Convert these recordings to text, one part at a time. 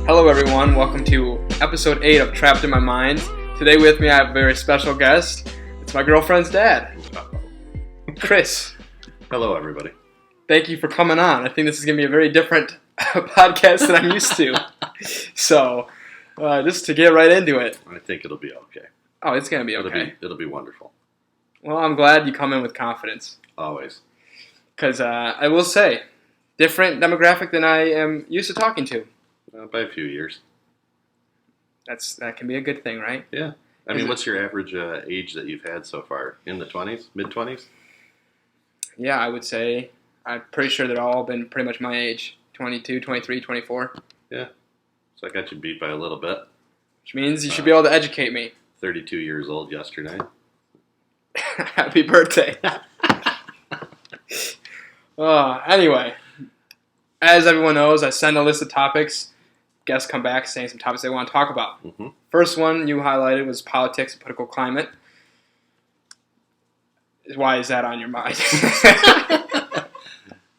Hello everyone, welcome to episode 8 of Trapped in My Mind. Today with me I have a very special guest. It's my girlfriend's dad, Chris. Hello everybody. Thank you for coming on. I think this is going to be a very different podcast than I'm used to. So, just to get right into it. I think it'll be okay. Oh, it's going to be okay. It'll be wonderful. Well, I'm glad you come in with confidence. Always. Because I will say, different demographic than I am used to talking to. By a few years. That can be a good thing, right? Yeah. What's your average age that you've had so far? In the 20s? Mid-20s? Yeah, I would say I'm pretty sure they've all been pretty much my age. 22, 23, 24. Yeah. So I got you beat by a little bit. Which means you should be able to educate me. 32 years old yesterday. Happy birthday. Anyway, as everyone knows, I send a list of topics. Guests come back saying some topics they want to talk about. Mm-hmm. First one you highlighted was politics and political climate. Why is that on your mind?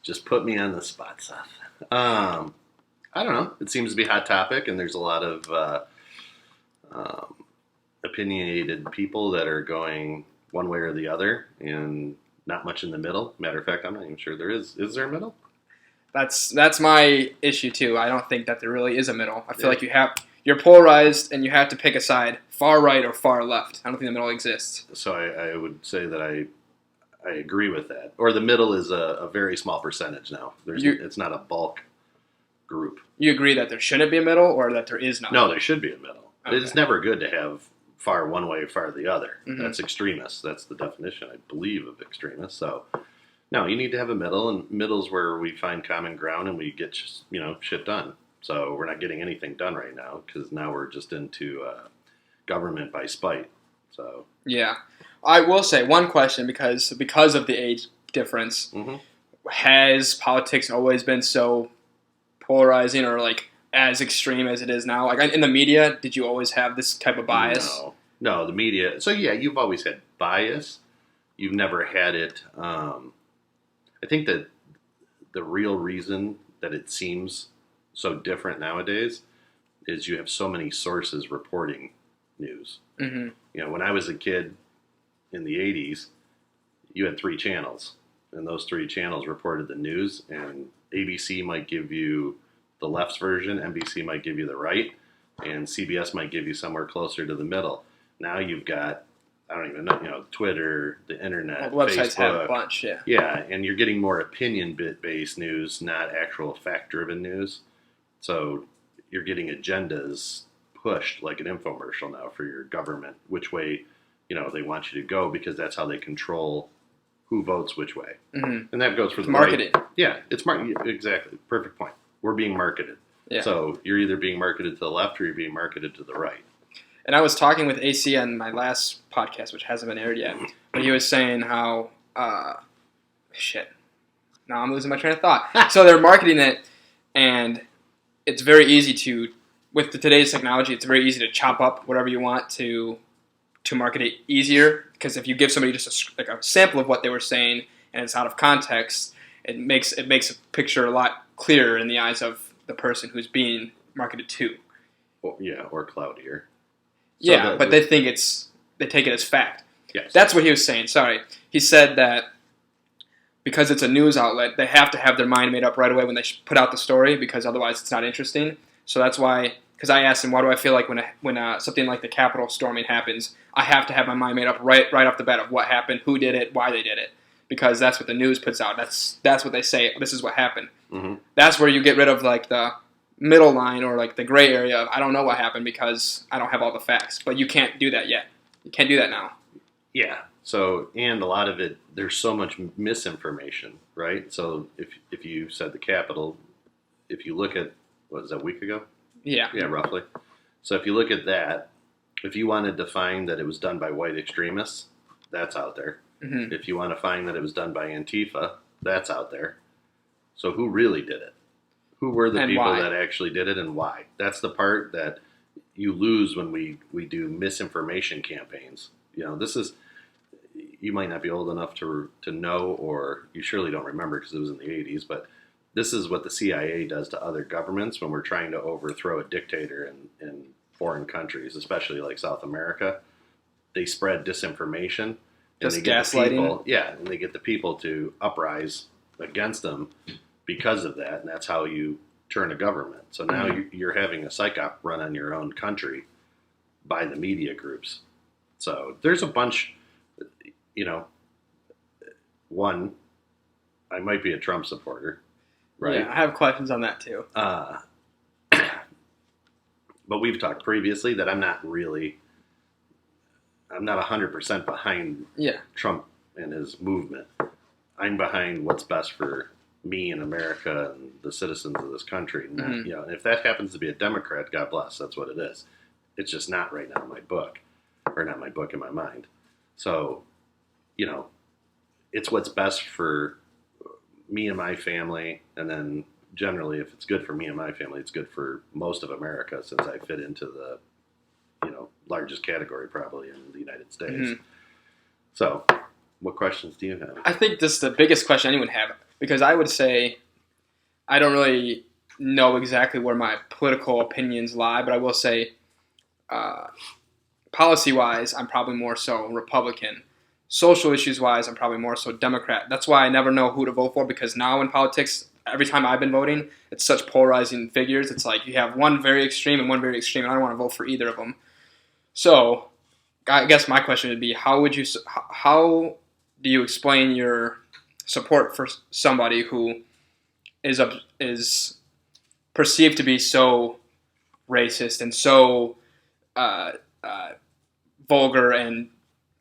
Just put me on the spot, Seth. I don't know. It seems to be a hot topic, and there's a lot of opinionated people that are going one way or the other, and not much in the middle. Matter of fact, I'm not even sure there is. Is there a middle? That's my issue too. I don't think that there really is a middle. I feel like you're polarized and you have to pick a side, far right or far left. I don't think the middle exists. So I would say that I agree with that. Or the middle is a very small percentage now. It's not a bulk group. You agree that there shouldn't be a middle or that there is none? No, there should be a middle. Okay. It's never good to have far one way or far the other. Mm-hmm. That's extremists. That's the definition, I believe, of extremists. So, no, you need to have a middle, and middle's where we find common ground and we get shit done. So we're not getting anything done right now because now we're just into government by spite. So yeah, I will say one question because of the age difference. Mm-hmm. Has politics always been so polarizing or like as extreme as it is now? Like in the media, did you always have this type of bias? No, the media. So yeah, you've always had bias. You've never had it. I think that the real reason that it seems so different nowadays is you have so many sources reporting news. Mm-hmm. When I was a kid in the 80s, you had 3 channels, and those 3 channels reported the news, and ABC might give you the left's version, NBC might give you the right, and CBS might give you somewhere closer to the middle. Now you've got, I don't even know, Twitter, the internet, websites Facebook. have a bunch, yeah. Yeah, and you're getting more opinion-based news, not actual fact-driven news. So you're getting agendas pushed like an infomercial now for your government, which way, they want you to go because that's how they control who votes which way. Mm-hmm. And that goes for the marketing. Right. Yeah, it's marketing. Exactly. Perfect point. We're being marketed. Yeah. So you're either being marketed to the left or you're being marketed to the right. And I was talking with AC on my last podcast, which hasn't been aired yet, but he was saying how, now I'm losing my train of thought. So they're marketing it, and it's very easy with today's technology, it's very easy to chop up whatever you want to market it easier, because if you give somebody just a sample of what they were saying, and it's out of context, it makes a picture a lot clearer in the eyes of the person who's being marketed to. Or cloudier. So but they take it as fact. Yes. That's what he was saying. Sorry. He said that because it's a news outlet, they have to have their mind made up right away when they put out the story because otherwise it's not interesting. So that's why, because I asked him, why do I feel like when something like the Capitol storming happens, I have to have my mind made up right off the bat of what happened, who did it, why they did it. Because that's what the news puts out. That's what they say. This is what happened. Mm-hmm. That's where you get rid of like the middle line or like the gray area of I don't know what happened because I don't have all the facts. But you can't do that yet. You can't do that now. Yeah. So, and a lot of it, there's so much misinformation, right? So if you said the Capitol, if you look at, what was that, a week ago? Yeah. Yeah, roughly. So if you look at that, if you wanted to find that it was done by white extremists, that's out there. Mm-hmm. If you want to find that it was done by Antifa, that's out there. So who really did it? Who were the people that actually did it and why? That's the part that you lose when we do misinformation campaigns. This is, you might not be old enough to know, or you surely don't remember because it was in the 80s, but this is what the CIA does to other governments when we're trying to overthrow a dictator in foreign countries, especially like South America. They spread disinformation, and Just they get the gaslighting. people, and they get the people to uprise against them because of that, and that's how you turn a government. So now you're having a psyop run on your own country by the media groups. So there's a bunch, one, I might be a Trump supporter, right? Yeah, I have questions on that too. But we've talked previously that I'm not 100% behind Trump and his movement. I'm behind what's best for me and America and the citizens of this country. And and if that happens to be a Democrat, God bless, that's what it is. It's just not right now in my book, or not my book, in my mind. So, it's what's best for me and my family, and then generally, if it's good for me and my family, it's good for most of America, since I fit into the largest category probably in the United States. So, what questions do you have? I think this is the biggest question anyone have, because I would say I don't really know exactly where my political opinions lie, but I will say policy-wise, I'm probably more so Republican. Social issues-wise, I'm probably more so Democrat. That's why I never know who to vote for, because now in politics, every time I've been voting, it's such polarizing figures. It's like you have one very extreme and one very extreme, and I don't want to vote for either of them. So I guess my question would be, how do you explain your support for somebody who is perceived to be so racist and so vulgar, and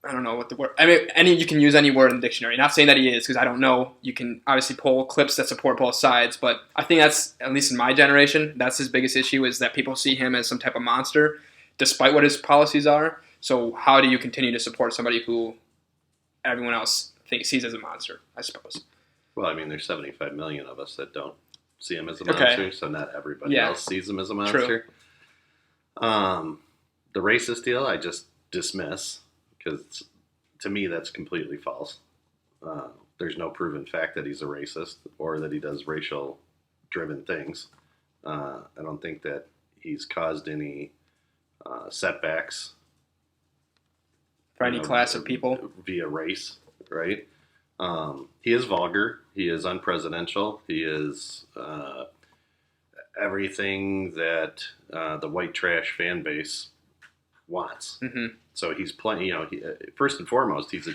I don't know what the word. I mean, you can use any word in the dictionary. Not saying that he is, because I don't know. You can obviously pull clips that support both sides, but I think that's, at least in my generation, that's his biggest issue, is that people see him as some type of monster, despite what his policies are. So how do you continue to support somebody who everyone else sees as a monster, I suppose? Well, I mean, there's 75 million of us that don't see him as a monster, so not everybody else sees him as a monster. True. The racist deal, I just dismiss, because to me that's completely false. There's no proven fact that he's a racist or that he does racial-driven things. I don't think that he's caused any setbacks for any class of people via race, right? He is vulgar. He is unpresidential. He is everything that the white trash fan base wants. So he's playing. First and foremost, he's a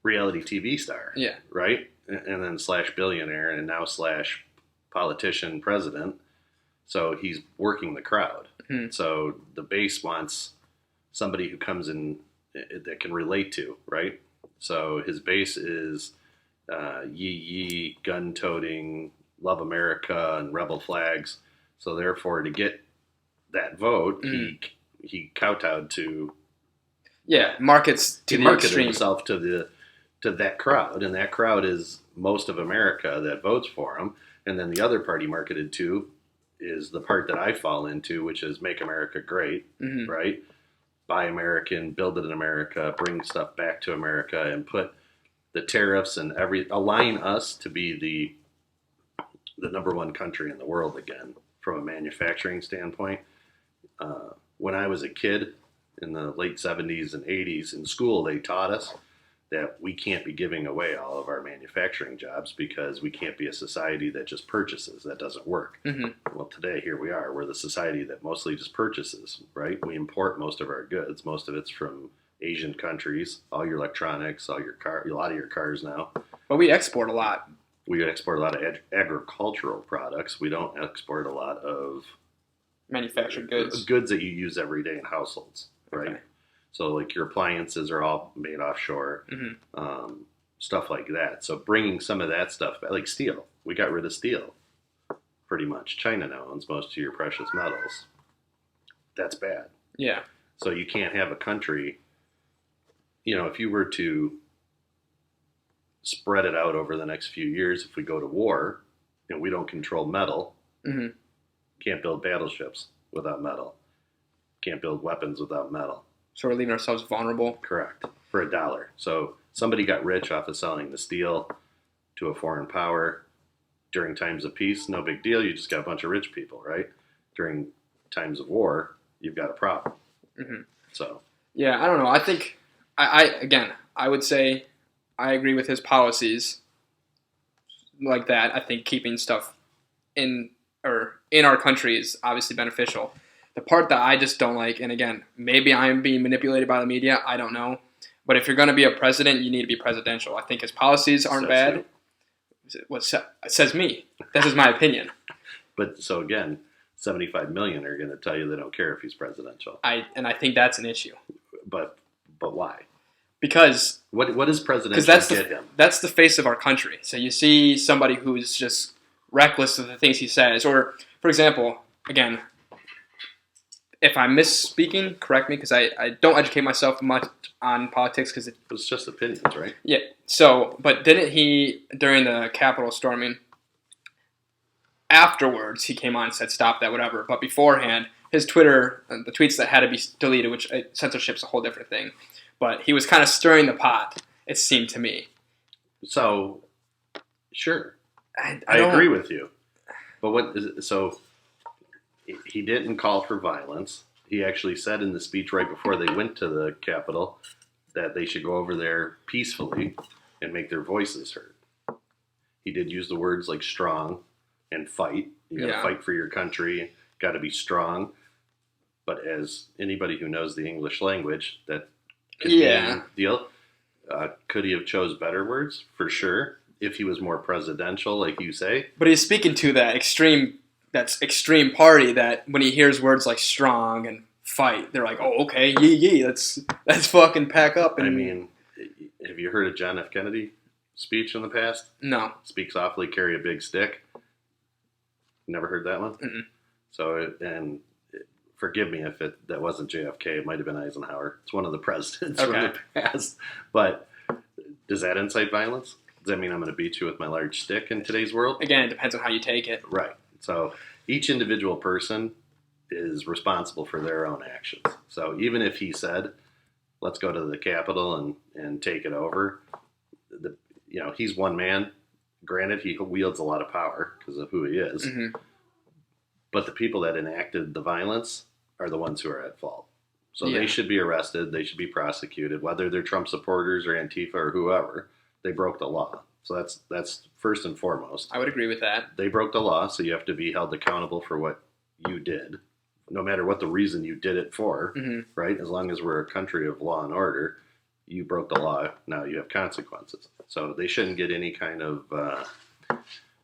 reality TV star. Yeah. Right, and then / billionaire, and now / politician, president. So he's working the crowd. So the base wants somebody who comes in that can relate to, right? So his base is yee, gun-toting, love America, and rebel flags. So therefore, to get that vote, he kowtowed to markets to the extreme. himself to that crowd, and that crowd is most of America that votes for him. And then the other part he marketed to is the part that I fall into, which is make America great, right? Buy American, build it in America, bring stuff back to America, and put the tariffs and align us to be the number one country in the world again from a manufacturing standpoint. When I was a kid in the late 70s and 80s in school, they taught us that we can't be giving away all of our manufacturing jobs because we can't be a society that just purchases. That doesn't work. Well, today, here we are. We're the society that mostly just purchases, right? We import most of our goods. Most of it's from Asian countries, all your electronics, a lot of your cars now. But we export a lot. We export a lot of agricultural products. We don't export a lot of manufactured goods. Goods that you use every day in households, right? Okay. So like your appliances are all made offshore, stuff like that. So bringing some of that stuff back, like steel. We got rid of steel, pretty much. China now owns most of your precious metals. That's bad. Yeah. So you can't have a country, if you were to spread it out over the next few years, if we go to war and we don't control metal, can't build battleships without metal. Can't build weapons without metal. So we're leaving ourselves vulnerable? Correct. For $1. So somebody got rich off of selling the steel to a foreign power. During times of peace, no big deal. You just got a bunch of rich people, right? During times of war, you've got a problem. Mm-hmm. So yeah, I don't know. I think I would say I agree with his policies like that. I think keeping stuff in our country is obviously beneficial. The part that I just don't like, and again, maybe I'm being manipulated by the media, I don't know. But if you're going to be a president, you need to be presidential. I think his policies aren't bad. It says me. This is my opinion. But so again, 75 million are going to tell you they don't care if he's presidential. I think that's an issue. But why? Because what is presidential get him? That's the face of our country. So you see somebody who's just reckless of the things he says, or for example, again, if I'm misspeaking, correct me, because I don't educate myself much on politics because it's just opinions, right? Yeah. So, but didn't he during the Capitol storming? Afterwards, he came on and said, "Stop that, whatever." But beforehand, his Twitter, the tweets that had to be deleted, which censorship's a whole different thing. But he was kind of stirring the pot. It seemed to me. So, sure, I agree with you. But what is it? So he didn't call for violence. He actually said in the speech right before they went to the Capitol that they should go over there peacefully and make their voices heard. He did use the words like strong and fight. You got to fight for your country. Got to be strong. But as anybody who knows the English language, that could be a deal. Could he have chose better words? For sure. If he was more presidential, like you say. But he's speaking to that extreme party that when he hears words like strong and fight, they're like, oh, okay, yee, let's fucking pack up. And I mean, have you heard of John F. Kennedy speech in the past? No. Speak softly, carry a big stick. Never heard that one? Mm-mm. So, and forgive me if that wasn't JFK. It might have been Eisenhower. It's one of the presidents from the past. But does that incite violence? Does that mean I'm going to beat you with my large stick in today's world? Again, it depends on how you take it. Right. So each individual person is responsible for their own actions. So even if he said, let's go to the Capitol and take it over, he's one man. Granted, he wields a lot of power because of who he is. Mm-hmm. But the people that enacted the violence are the ones who are at fault. So they should be arrested. They should be prosecuted, whether they're Trump supporters or Antifa or whoever. They broke the law. So that's first and foremost. I would agree with that. They broke the law, so you have to be held accountable for what you did, no matter what the reason you did it for, right? As long as we're a country of law and order, you broke the law, now you have consequences. So they shouldn't get any kind of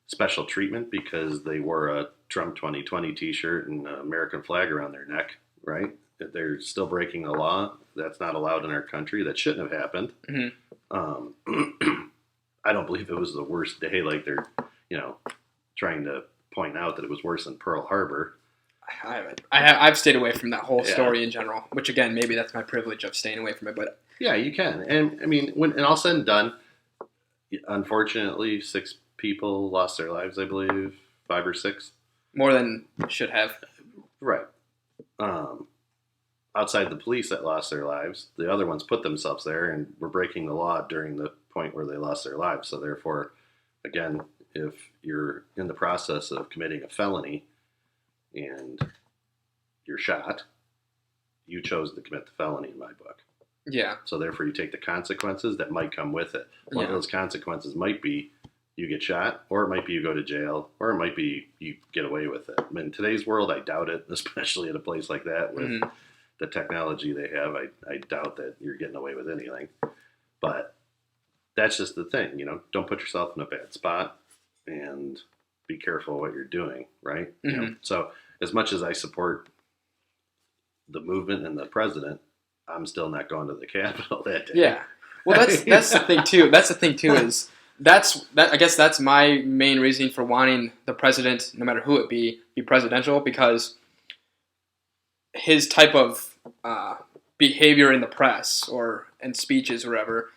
special treatment because they wore a Trump 2020 t-shirt and an American flag around their neck, right? If they're still breaking the law, that's not allowed in our country. That shouldn't have happened. Mm-hmm. I don't believe it was the worst day, like they're, trying to point out that it was worse than Pearl Harbor. I haven't. I've stayed away from that whole story in general, which again, maybe that's my privilege of staying away from it. But yeah, you can. And I mean, when all said and done, unfortunately, 6 people lost their lives, I believe, 5 or 6. More than should have. Right. Outside the police that lost their lives, the other ones put themselves there and were breaking the law during the point where they lost their lives. So therefore, again, if you're in the process of committing a felony and you're shot, you chose to commit the felony in my book. Yeah. So therefore, you take the consequences that might come with it. One of those consequences might be you get shot, or it might be you go to jail, or it might be you get away with it. I mean, in today's world, I doubt it, especially at a place like that with the technology they have. I doubt that you're getting away with anything. But that's just the thing, don't put yourself in a bad spot and be careful what you're doing, right? Mm-hmm. So as much as I support the movement and the president, I'm still not going to the Capitol that day. Yeah. Well, that's the thing too. That's the thing too is I guess that's my main reason for wanting the president, no matter who it be presidential, because his type of behavior in the press or in speeches or whatever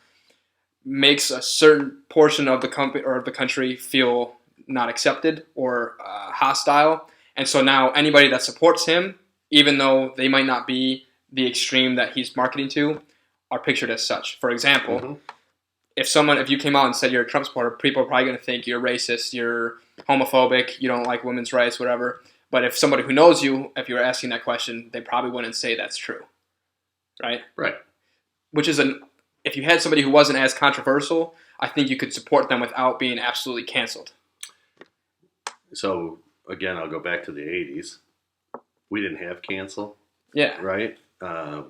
makes a certain portion of the country feel not accepted or hostile, and so now anybody that supports him, even though they might not be the extreme that he's marketing to, are pictured as such. For example, if you came out and said you're a Trump supporter, people are probably going to think you're racist, you're homophobic, you don't like women's rights, whatever. But if somebody who knows you, if you were asking that question, they probably wouldn't say that's true, right? Right. Which is if you had somebody who wasn't as controversial, I think you could support them without being absolutely canceled. So again, I'll go back to the 80s. We didn't have cancel. Yeah. Right?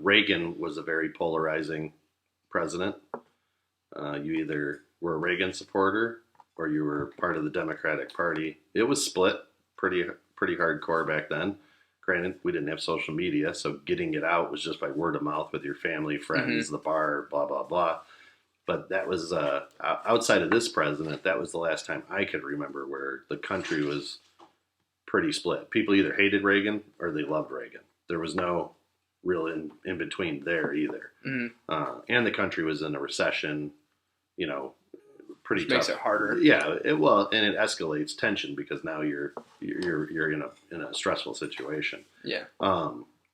Reagan was a very polarizing president. You either were a Reagan supporter or you were part of the Democratic Party. It was split pretty hardcore back then. Granted, we didn't have social media, so getting it out was just by word of mouth with your family, friends, the bar, blah, blah, blah. But that was, outside of this president, that was the last time I could remember where the country was pretty split. People either hated Reagan or they loved Reagan. There was no real in between there either. And the country was in a recession, pretty Which tough. makes it harder. Yeah, and it escalates tension because now you're in a stressful situation. Yeah.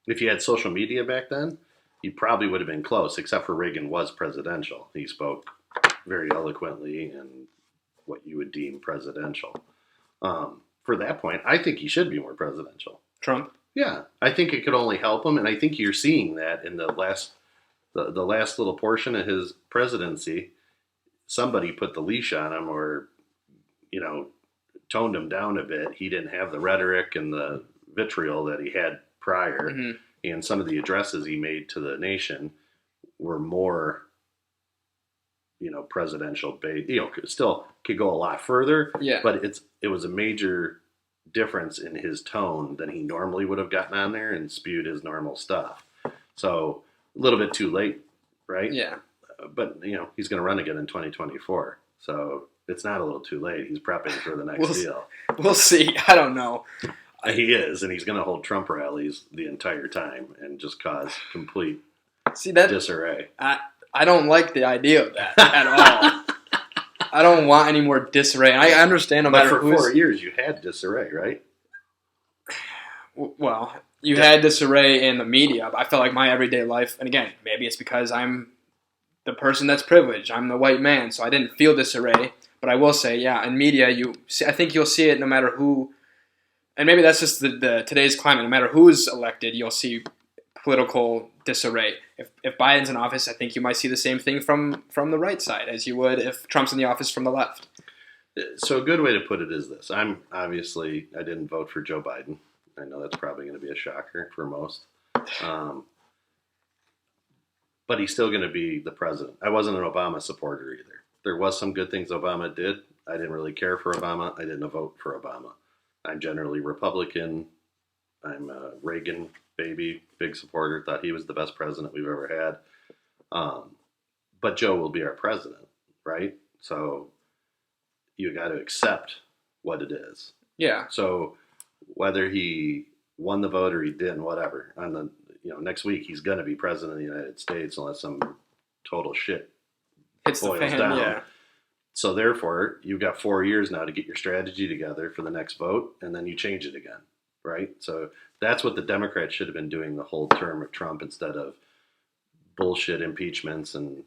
If you had social media back then, you probably would have been close, except for Reagan was presidential. He spoke very eloquently and what you would deem presidential. For that point, I think he should be more presidential. Trump? Yeah, I think it could only help him, and I think you're seeing that in the last little portion of his presidency. Somebody put the leash on him, or toned him down a bit. He didn't have the rhetoric and the vitriol that he had prior, and some of the addresses he made to the nation were more, presidential based. Still could go a lot further, but it was a major difference in his tone than he normally would have gotten on there and spewed his normal stuff. So a little bit too late, right? Yeah. But he's going to run again in 2024, so it's not a little too late. He's prepping for the next deal. We'll see. I don't know. He is, and he's going to hold Trump rallies the entire time and just cause complete disarray. I don't like the idea of that at all. I don't want any more disarray. And I understand But for 4 years, you had disarray, right? Well, you had disarray in the media. But I felt like my everyday life, and again, maybe it's because I'm the person that's privileged. I'm the white man, so I didn't feel disarray. But I will say, yeah, in media, I think you'll see it no matter who, and maybe that's just the today's climate. No matter who's elected, you'll see political disarray. If Biden's in office, I think you might see the same thing from the right side as you would if Trump's in the office from the left. So a good way to put it is this. I didn't vote for Joe Biden. I know that's probably going to be a shocker for most. But he's still going to be the president. I wasn't an Obama supporter either. There was some good things Obama did. I didn't really care for Obama. I didn't vote for Obama. I'm generally Republican. I'm a Reagan baby, big supporter. Thought he was the best president we've ever had. But Joe will be our president, right? So you got to accept what it is. Yeah. So whether he won the vote or he didn't, whatever, on the next week he's going to be president of the United States unless some total shit hits the fan down. Yeah. So therefore, you've got 4 years now to get your strategy together for the next vote, and then you change it again, right? So that's what the Democrats should have been doing the whole term of Trump instead of bullshit impeachments and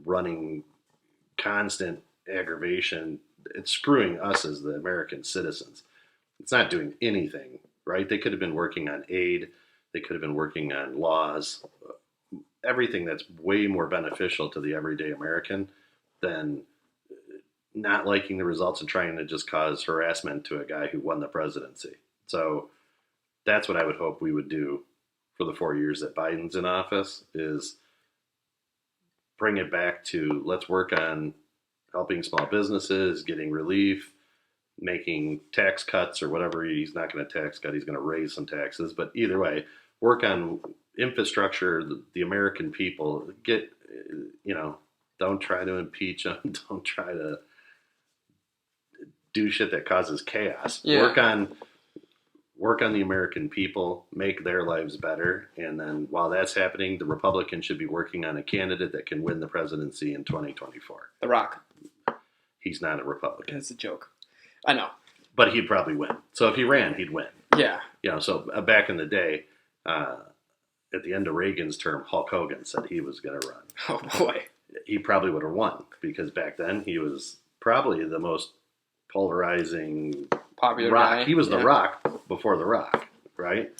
running constant aggravation. It's screwing us as the American citizens. It's not doing anything, right? They could have been working on aid. They could have been working on laws, everything that's way more beneficial to the everyday American than not liking the results and trying to just cause harassment to a guy who won the presidency. So that's what I would hope we would do for the 4 years that Biden's in office, is bring it back to let's work on helping small businesses, getting relief, making tax cuts or whatever. He's not going to tax cut. He's going to raise some taxes. But either way, work on infrastructure, the American people. Don't try to impeach them. Don't try to do shit that causes chaos. Yeah. Work on the American people, make their lives better. And then while that's happening, the Republicans should be working on a candidate that can win the presidency in 2024. The Rock. He's not a Republican. It's a joke. I know. But he'd probably win. So if he ran, he'd win. Yeah. So back in the day, at the end of Reagan's term, Hulk Hogan said he was going to run. Oh, boy. he probably would have won because back then he was probably the most polarizing Popular Rock. guy. He was the yeah. Rock before the Rock, right?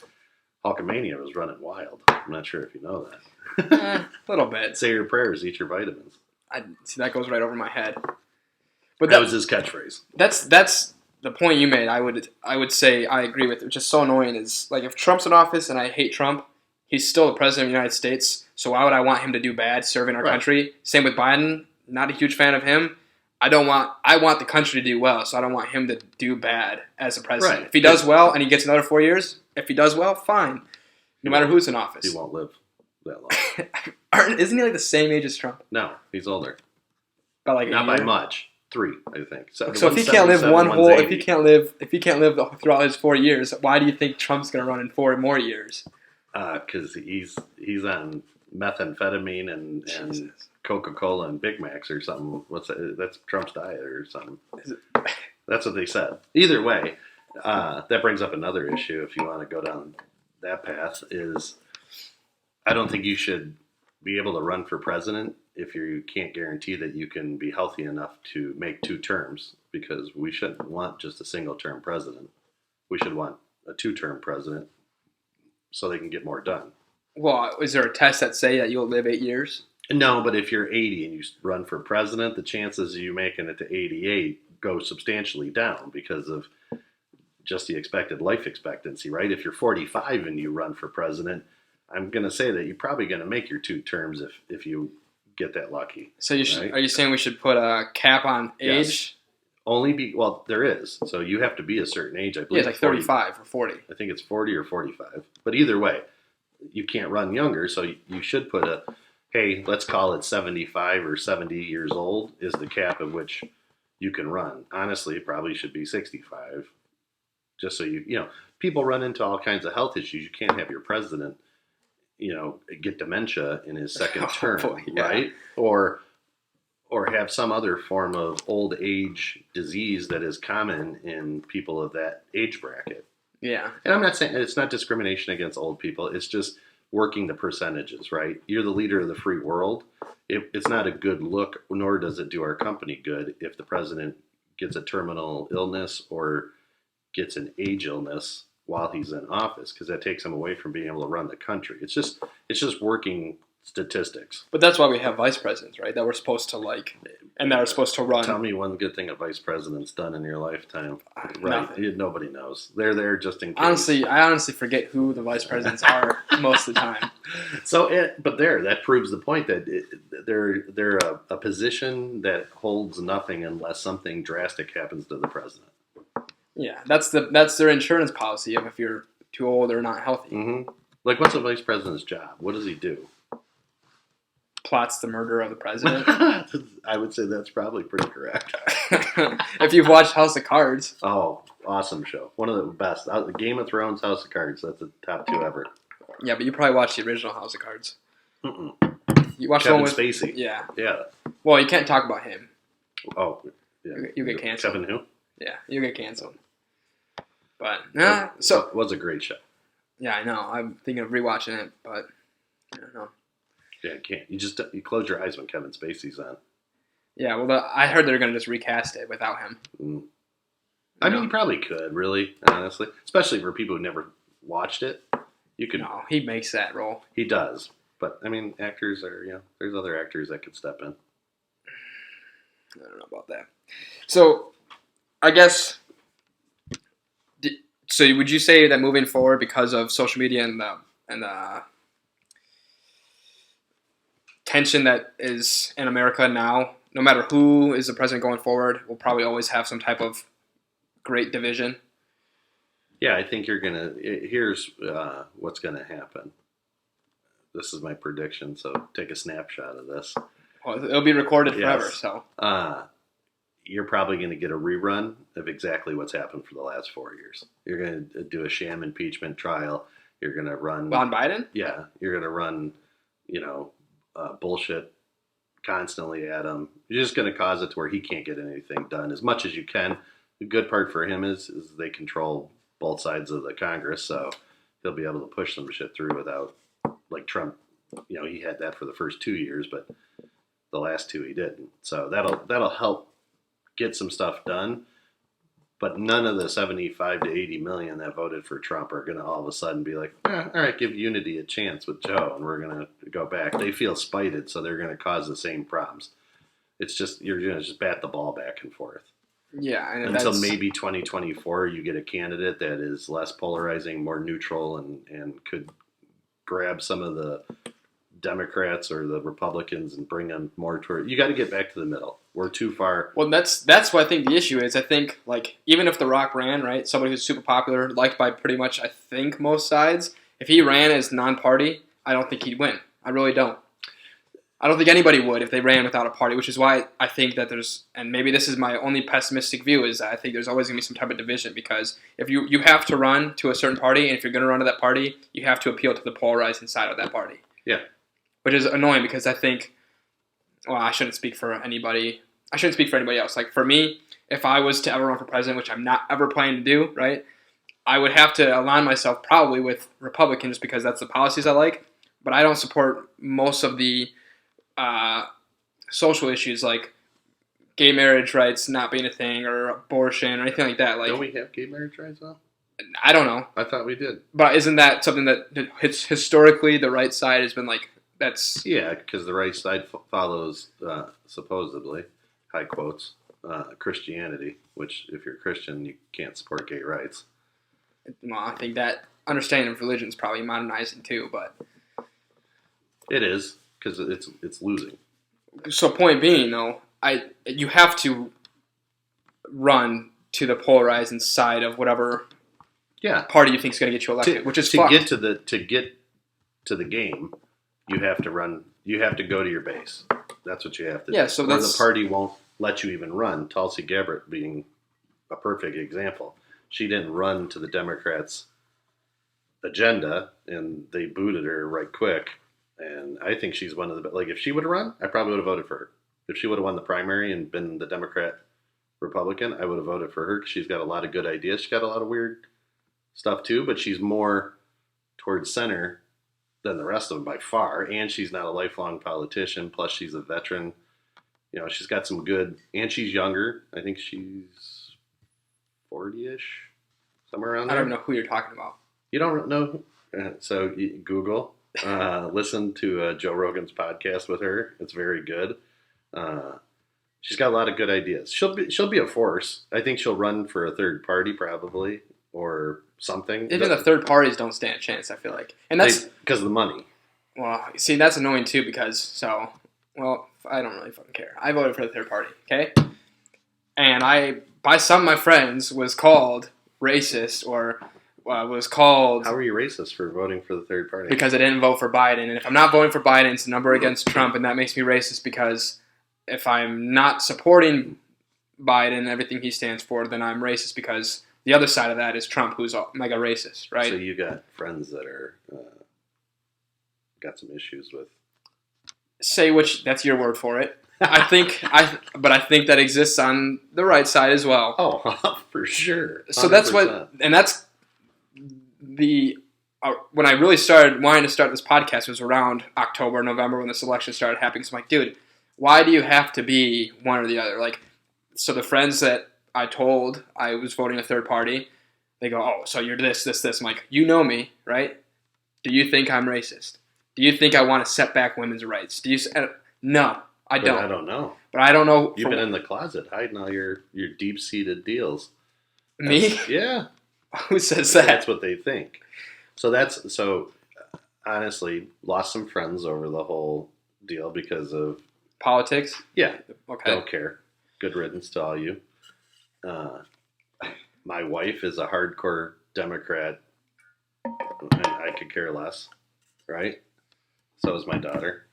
Hulkamania was running wild. I'm not sure if you know that. A little bit. Say your prayers, eat your vitamins. I see that goes right over my head. But That was his catchphrase. That's the point you made. I would say I agree with. Which is so annoying. Is like if Trump's in office and I hate Trump, he's still the president of the United States. So why would I want him to do bad serving our Right. country? Same with Biden. Not a huge fan of him. I want the country to do well, so I don't want him to do bad as a president. Right. If he does well and he gets another 4 years, if he does well, fine. No matter who's in office. He won't live that long. Isn't he like the same age as Trump? No, he's older. About like Not a by year? much. 3, I think. So if he can't live 177, one whole, if he 180. can't live throughout his 4 years, why do you think Trump's going to run in 4 more years? Because he's on methamphetamine and Jesus. Coca-Cola and Big Macs or something. What's that? That's Trump's diet or something. That's what they said. Either way, that brings up another issue. If you want to go down that path, is I don't think you should be able to run for president if you can't guarantee that you can be healthy enough to make 2 terms, because we shouldn't want just a single-term president. We should want a 2-term president so they can get more done. Well, is there a test that say that you'll live 8 years? No, but if you're 80 and you run for president, the chances of you making it to 88 go substantially down because of just the expected life expectancy, right? If you're 45 and you run for president, I'm going to say that you're probably going to make your 2 terms if you get that lucky. So right? Are you saying we should put a cap on age? Yes. Well, there is. So you have to be a certain age. I Yeah, believe it's like 35 or 40. I think it's 40 or 45. But either way, you can't run younger, so you should put hey, let's call it 75 or 70 years old is the cap at which you can run. Honestly, it probably should be 65. Just so people run into all kinds of health issues. You can't have your president, get dementia in his second term, boy, yeah. right? Or have some other form of old age disease that is common in people of that age bracket. Yeah. And I'm not saying it's not discrimination against old people. It's just working the percentages, right? You're the leader of the free world. It's not a good look, nor does it do our company good if the president gets a terminal illness or gets an age illness while he's in office, because that takes him away from being able to run the country. It's just working statistics. But that's why we have vice presidents, right? That we're supposed to like, and that are supposed to run. Tell me one good thing a vice president's done in your lifetime. Right? Nothing. Nobody knows. They're there just in case. I honestly forget who the vice presidents are most of the time. But that proves the point that they're a position that holds nothing unless something drastic happens to the president. Yeah, that's their insurance policy of if you're too old or not healthy. Mm-hmm. Like, what's a vice president's job? What does he do? Plots the murder of the president. I would say that's probably pretty correct. If you've watched House of Cards. Oh, awesome show. One of the best. Game of Thrones, House of Cards. That's the top 2 ever. Yeah, but you probably watched the original House of Cards. Mm-mm. You watched Kevin the one with Spacey. Yeah. Yeah. Well, you can't talk about him. Oh, yeah. You get canceled. Kevin who? Yeah, you get canceled. But It was a great show. Yeah, I know. I'm thinking of rewatching it, but I don't know. Yeah, you can't. You close your eyes when Kevin Spacey's on. Yeah, well, I heard they're going to just recast it without him. Mm. I mean, you probably could, really, honestly. Especially for people who never watched it. You could. No, he makes that role. He does. But, I mean, actors are, there's other actors that could step in. I don't know about that. So, I guess, so would you say that moving forward, because of social media and the tension that is in America now, no matter who is the president going forward, we'll probably always have some type of great division? Yeah, I think here's what's going to happen. This is my prediction, so take a snapshot of this. Well, it'll be recorded forever, Yes. so. You're probably going to get a rerun of exactly what's happened for the last 4 years. You're going to do a sham impeachment trial. You're going to run... On Biden? Yeah, you're going to run, bullshit constantly at him. You're just going to cause it to where he can't get anything done as much as you can. The good part for him is they control both sides of the Congress, so he'll be able to push some shit through without, like Trump, he had that for the first 2 years, but The last two he didn't. So that'll help get some stuff done. But none of the 75 to 80 million that voted for Trump are going to all of a sudden be like, all right, give Unity a chance with Joe, and we're going to go back. They feel spited, so they're going to cause the same problems. It's just you're going to just bat the ball back and forth. Yeah, and until maybe 2024, you get a candidate that is less polarizing, more neutral, and could grab some of the Democrats or the Republicans and bring them more toward. You got to get back to the middle. We're too far. Well, that's what I think the issue is. I think, like, even if The Rock ran, right, somebody who's super popular, liked by pretty much, I think, most sides, if he ran as non-party, I don't think he'd win. I really don't. I don't think anybody would if they ran without a party, which is why I think that there's, and maybe this is my only pessimistic view, is that I think there's always going to be some type of division, because if you have to run to a certain party, and if you're going to run to that party, you have to appeal to the polarizing side of that party. Yeah. Which is annoying, because I think, well, I shouldn't speak for anybody. I shouldn't speak for anybody else. Like, for me, if I was to ever run for president, which I'm not ever planning to do, right, I would have to align myself probably with Republicans, because that's the policies I like, but I don't support most of the social issues like gay marriage rights not being a thing, or abortion, or anything like that. Like, don't we have gay marriage rights now? I don't know. I thought we did. But isn't that something that historically the right side has been like, that's... Yeah, because the right side follows, supposedly, high quotes, Christianity, which if you're Christian, you can't support gay rights. Well, I think that understanding of religion is probably modernizing too, but... It is. Because it's losing. So point being, though, you have to run to the polarizing side of whatever party you think is going to get you elected, which is to get to the game. You have to run. You have to go to your base. That's what you have to do. Yeah, so or the party won't let you even run. Tulsi Gabbard being a perfect example. She didn't run to the Democrats' agenda, and they booted her right quick. And I think she's one of the, like, if she would have run, I probably would have voted for her. If she would have won the primary and been the Democrat Republican, I would have voted for her, because she's got a lot of good ideas. She's got a lot of weird stuff too, but she's more towards center than the rest of them by far. And she's not a lifelong politician. Plus, she's a veteran. You know, she's got some good, and she's younger. I think she's 40-ish, somewhere around there. I don't know who you're talking about. You don't know? So Google. Listen to Joe Rogan's podcast with her. It's very good. She's got a lot of good ideas. She'll be a force. I think she'll run for a third party probably, or something. Even the third parties don't stand a chance, I feel like. And that's because of the money. Well, see, that's annoying too, because I don't really fucking care. I voted for the third party, okay? And I, by some of my friends, was called racist, or was called... How are you racist for voting for the third party? Because I didn't vote for Biden. And if I'm not voting for Biden, it's a number against Trump, and that makes me racist, because if I'm not supporting Biden and everything he stands for, then I'm racist, because the other side of that is Trump, who's mega racist, right? So you got friends that are got some issues with... Say which, that's your word for it. I think that exists on the right side as well. Oh, for sure. 100%. So that's what, and that's the when I really started wanting to start this podcast was around October, November, when this election started happening. So I'm like, dude, why do you have to be one or the other? Like, so the friends that I told I was voting a third party, they go, oh, so you're this. I'm like, you know me, right? Do you think I'm racist? Do you think I want to set back women's rights? No, I don't. I don't know. But I don't know. You've been in the closet hiding all your deep-seated deals. Me? Yeah. Who says that? That's what they think. So honestly, lost some friends over the whole deal because of politics. Yeah. Okay. Don't care. Good riddance to all you. My wife is a hardcore Democrat. I could care less, right? So is my daughter.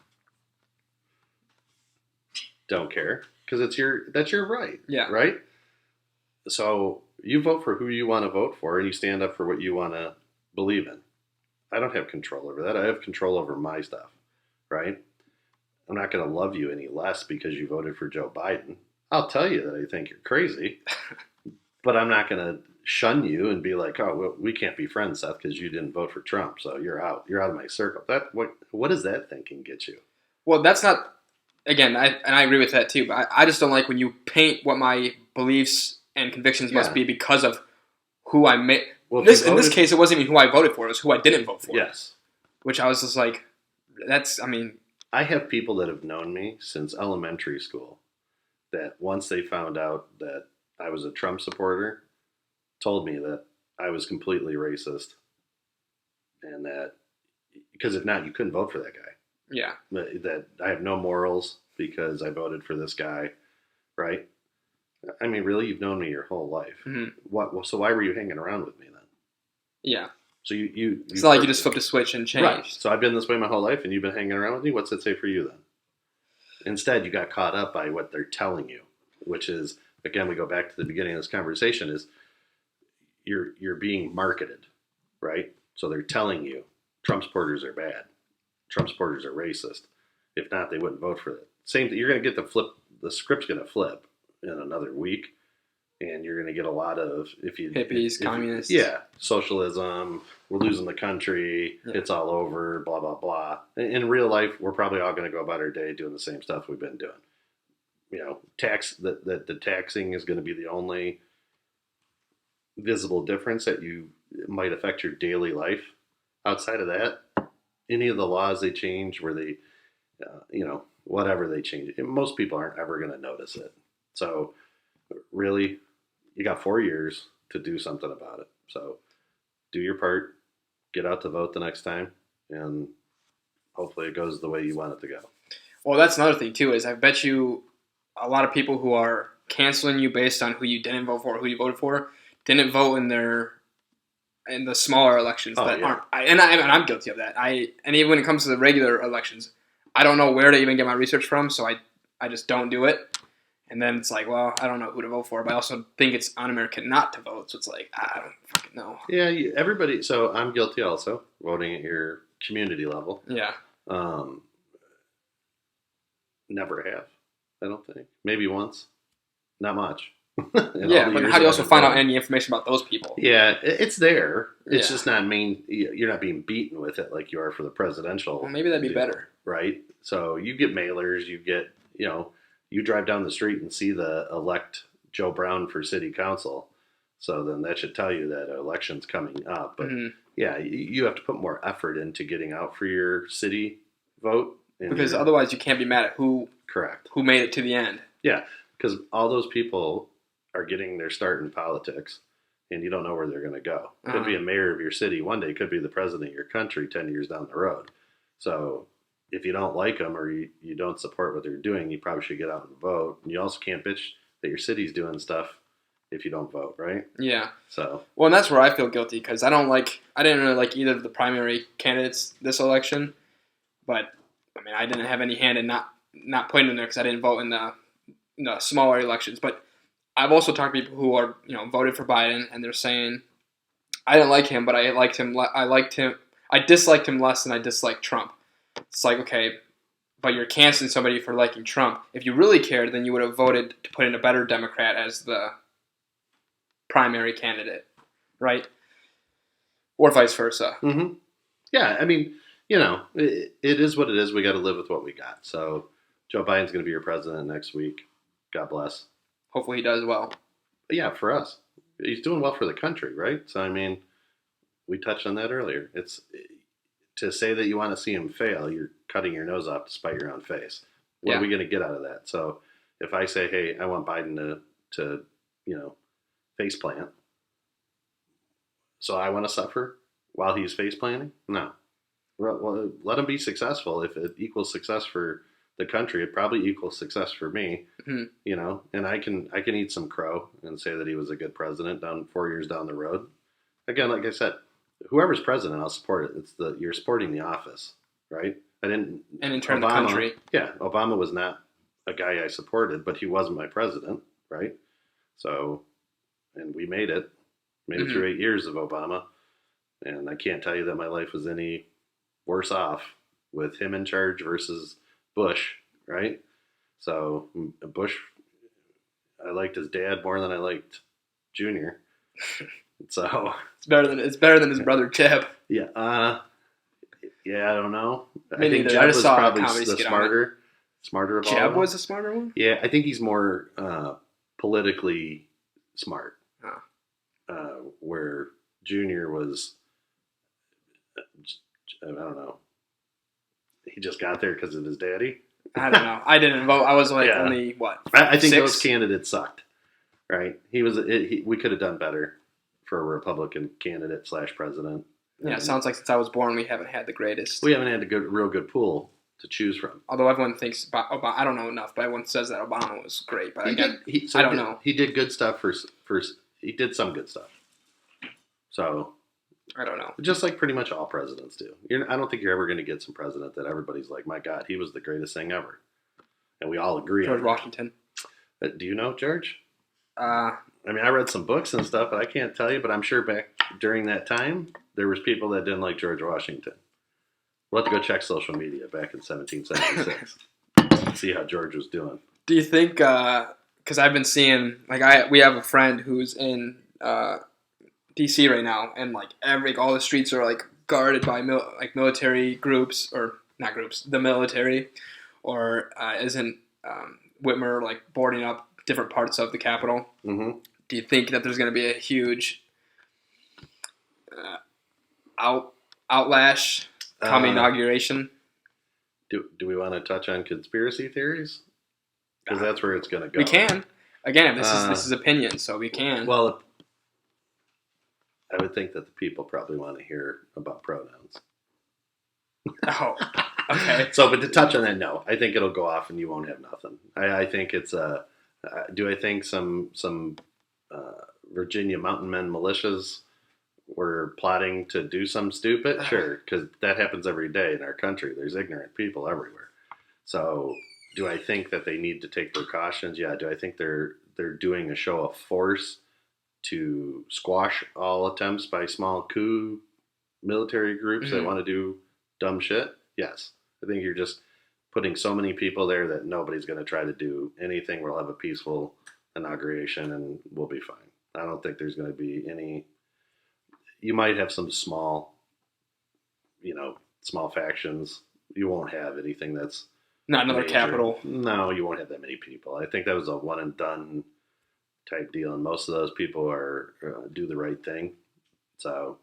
Don't care, because that's your right. Yeah. Right? So you vote for who you want to vote for, and you stand up for what you want to believe in. I don't have control over that. I have control over my stuff, right? I'm not going to love you any less because you voted for Joe Biden. I'll tell you that I think you're crazy, but I'm not going to shun you and be like, oh, well, we can't be friends, Seth, because you didn't vote for Trump, so you're out. You're out of my circle. What does that thinking get you? Well, that's not again, I agree with that too. But I just don't like when you paint what my beliefs and convictions must be because of who I made. Well, in this case, it wasn't even who I voted for; it was who I didn't vote for. Yes, which I was just like, that's. I mean, I have people that have known me since elementary school that once they found out that I was a Trump supporter, told me that I was completely racist, and that because if not, you couldn't vote for that guy. Yeah, that I have no morals because I voted for this guy, right? I mean, really, you've known me your whole life. Mm-hmm. What? So why were you hanging around with me then? Yeah. So you it's not like you just flipped a switch and changed. Right. So I've been this way my whole life, and you've been hanging around with me. What's it say for you then? Instead, you got caught up by what they're telling you, which is, again, we go back to the beginning of this conversation, is you're being marketed, right? So they're telling you Trump supporters are bad. Trump supporters are racist. If not, they wouldn't vote for it. Same thing. You're going to get the script's going to flip in another week, and you're going to get a lot of hippies, communists. Yeah, socialism. We're losing the country. Yeah. It's all over. Blah blah blah. In real life, we're probably all going to go about our day doing the same stuff we've been doing. The taxing is going to be the only visible difference that you might affect your daily life. Outside of that, any of the laws they change, where they, whatever they change, most people aren't ever going to notice it. So, really, you got 4 years to do something about it. So, do your part, get out to vote the next time, and hopefully it goes the way you want it to go. Well, that's another thing, too, is I bet you a lot of people who are canceling you based on who you didn't vote for or who you voted for didn't vote in the smaller elections aren't. And I'm guilty of that. And even when it comes to the regular elections, I don't know where to even get my research from, so I just don't do it. And then it's like, well, I don't know who to vote for, but I also think it's un-American not to vote, so it's like, I don't fucking know. Yeah, everybody. So I'm guilty also, voting at your community level. Yeah. Never have, I don't think. Maybe once. Not much. Yeah, but how do you also find out any information about those people? Yeah, it's there. It's just not you're not being beaten with it like you are for the presidential. Well, maybe that'd be better. Right? So you get mailers, you get, you drive down the street and see the elect Joe Brown for city council. So then that should tell you that an election's coming up. But yeah, you have to put more effort into getting out for your city vote. Because otherwise you can't be mad at who made it to the end. Yeah, because all those people are getting their start in politics, and you don't know where they're going to go. Could be a mayor of your city one day, could be the president of your country 10 years down the road. So if you don't like them or you don't support what they're doing, you probably should get out and vote. And you also can't bitch that your city's doing stuff if you don't vote, right? Yeah. So well, and that's where I feel guilty, because I didn't really like either of the primary candidates this election, but I mean, I didn't have any hand in not putting them there because I didn't vote in the smaller elections. But I've also talked to people who are, voted for Biden, and they're saying, I didn't like him, but I liked him. I disliked him less than I disliked Trump. It's like, okay, but you're canceling somebody for liking Trump. If you really cared, then you would have voted to put in a better Democrat as the primary candidate, right? Or vice versa. Mm-hmm. Yeah, I mean, it is what it is. We got to live with what we got. So Joe Biden's going to be your president next week. God bless. Hopefully he does well. But yeah, for us. He's doing well for the country, right? So, I mean, we touched on that earlier. It's to say that you want to see him fail, you're cutting your nose off to spite your own face. What are we going to get out of that? So if I say, hey, I want Biden to face plant, so I want to suffer while he's face planting? No. Well, let him be successful. If it equals success for the country, it probably equals success for me. Mm-hmm. And I can eat some crow and say that he was a good president 4 years down the road. Again, like I said, whoever's president, I'll support it. You're supporting the office, right? And in turn, the country. Yeah, Obama was not a guy I supported, but he wasn't my president, right? So, and we made it through 8 years of Obama, and I can't tell you that my life was any worse off with him in charge versus Bush, right? So Bush, I liked his dad more than I liked Junior. So it's better than his brother Jeb. Yeah. I don't know. I think Jeb was probably the smarter. smarter of all of Jeb them. was a smarter one? Yeah, I think he's more politically smart. Where Junior was, I don't know, he just got there because of his daddy. I don't know. I didn't vote. I was like Yeah. only, what, I think 6? those candidates sucked, right? We could have done better for a Republican candidate / president. Yeah, it sounds like since I was born, we haven't had the greatest. We haven't had a real good pool to choose from. Although everyone thinks Obama, I don't know enough, but everyone says that Obama was great. But again, I don't know. He did good stuff for. He did some good stuff. So I don't know. just like pretty much all presidents do. I don't think you're ever going to get some president that everybody's like, my God, he was the greatest thing ever, and we all agree. George Washington. Do you know George? I mean, I read some books and stuff, but I can't tell you. But I'm sure back during that time, there was people that didn't like George Washington. We'll have to go check social media back in 1776. See how George was doing. Do you think? Because I've been seeing, like, we have a friend who's in DC right now, and like all the streets are like guarded by military groups, or not groups, the military, or isn't Whitmer like boarding up different parts of the Capitol? Mm-hmm. Do you think that there's going to be a huge outlash come inauguration? Do we want to touch on conspiracy theories? Because that's where it's going to go. We can. Again, this is opinion, so we can. Well, I would think that the people probably want to hear about pronouns. Oh, okay. But to touch on that, no. I think it'll go off and you won't have nothing. I think it's do I think some Virginia mountain men militias were plotting to do some stupid? Sure, because that happens every day in our country. There's ignorant people everywhere. So do I think that they need to take precautions? Yeah. Do I think they're doing a show of force to squash all attempts by small coup military groups that want to do dumb shit? Yes. I think you're just putting so many people there that nobody's going to try to do anything. We'll have a peaceful inauguration and we'll be fine. I don't think there's going to be any. You might have some small factions. You won't have anything that's not another major. Capitol. No, you won't have that many people. I think that was a one and done type deal, and most of those people are do the right thing. So,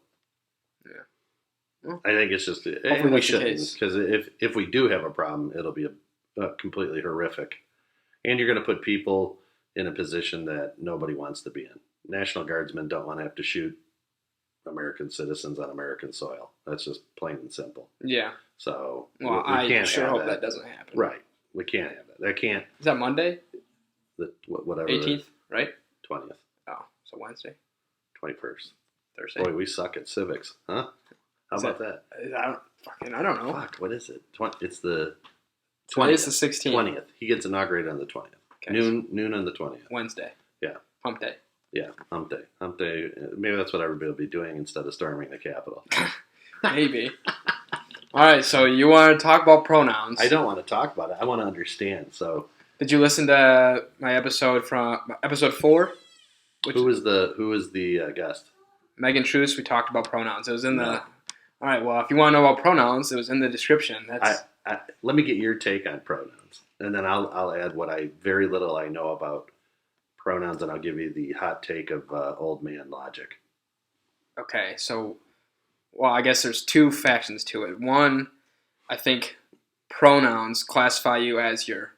yeah, well, I think it's just hopefully we that's the shouldn't, case. because if we do have a problem, it'll be a completely horrific, and you're going to put people in a position that nobody wants to be in. National Guardsmen don't want to have to shoot American citizens on American soil. That's just plain and simple. Yeah. So, well, we can't sure have hope that doesn't happen. Right. We can't have that. That can't. Is that Monday? Whatever. 18th, right? 20th. Oh, so Wednesday. 21st. Thursday. Boy, we suck at civics, huh? How about that? I don't know. Fuck, what is it? It's the 20th. It's the 16th. 20th. He gets inaugurated on the 20th. Okay. Noon on the 20th. Wednesday. Yeah. Hump day. Yeah, hump day. Hump day. Maybe that's what everybody will be doing instead of storming the Capitol. Maybe. All right, so you want to talk about pronouns. I don't want to talk about it. I want to understand. So, did you listen to my episode from episode 4? Who was the guest? Megan Truce. We talked about pronouns. It was in the. All right. Well, if you want to know about pronouns, it was in the description. Let me get your take on pronouns, and then I'll add what very little I know about pronouns, and I'll give you the hot take of old man logic. Okay. So, well, I guess there's 2 factions to it. One, I think pronouns classify you as your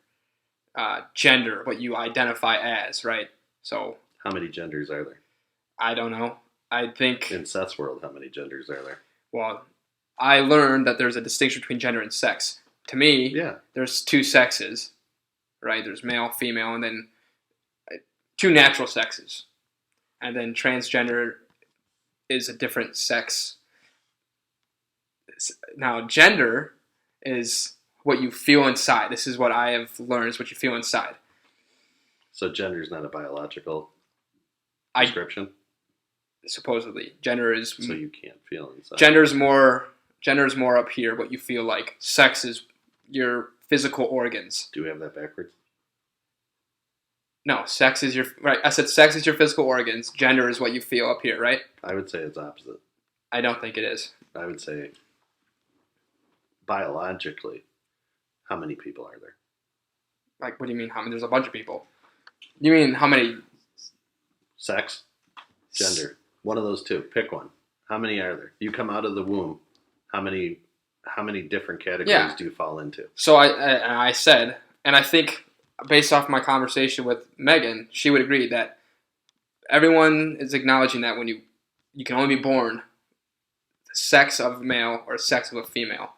gender, what you identify as, right? So. How many genders are there? I don't know. I think... In Seth's world, how many genders are there? Well, I learned that there's a distinction between gender and sex. To me, there's 2 sexes, right? There's male, female, and then 2 natural sexes. And then transgender is a different sex. Now, gender is what you feel inside. This is what I have learned, is what you feel inside. So gender is not a biological description? Supposedly. Gender is... So you can't feel inside. Gender's more up here, what you feel like. Sex is your physical organs. Do we have that backwards? No, sex is your... Right, I said sex is your physical organs. Gender is what you feel up here, right? I would say it's opposite. I don't think it is. I would say biologically, how many people are there? Like, what do you mean? How many? There's a bunch of people. You mean how many? Sex, gender. One of those two. Pick one. How many are there? You come out of the womb. How many different categories do you fall into? So I said, and I think based off my conversation with Megan, she would agree that everyone is acknowledging that when you can only be born the sex of a male or sex of a female.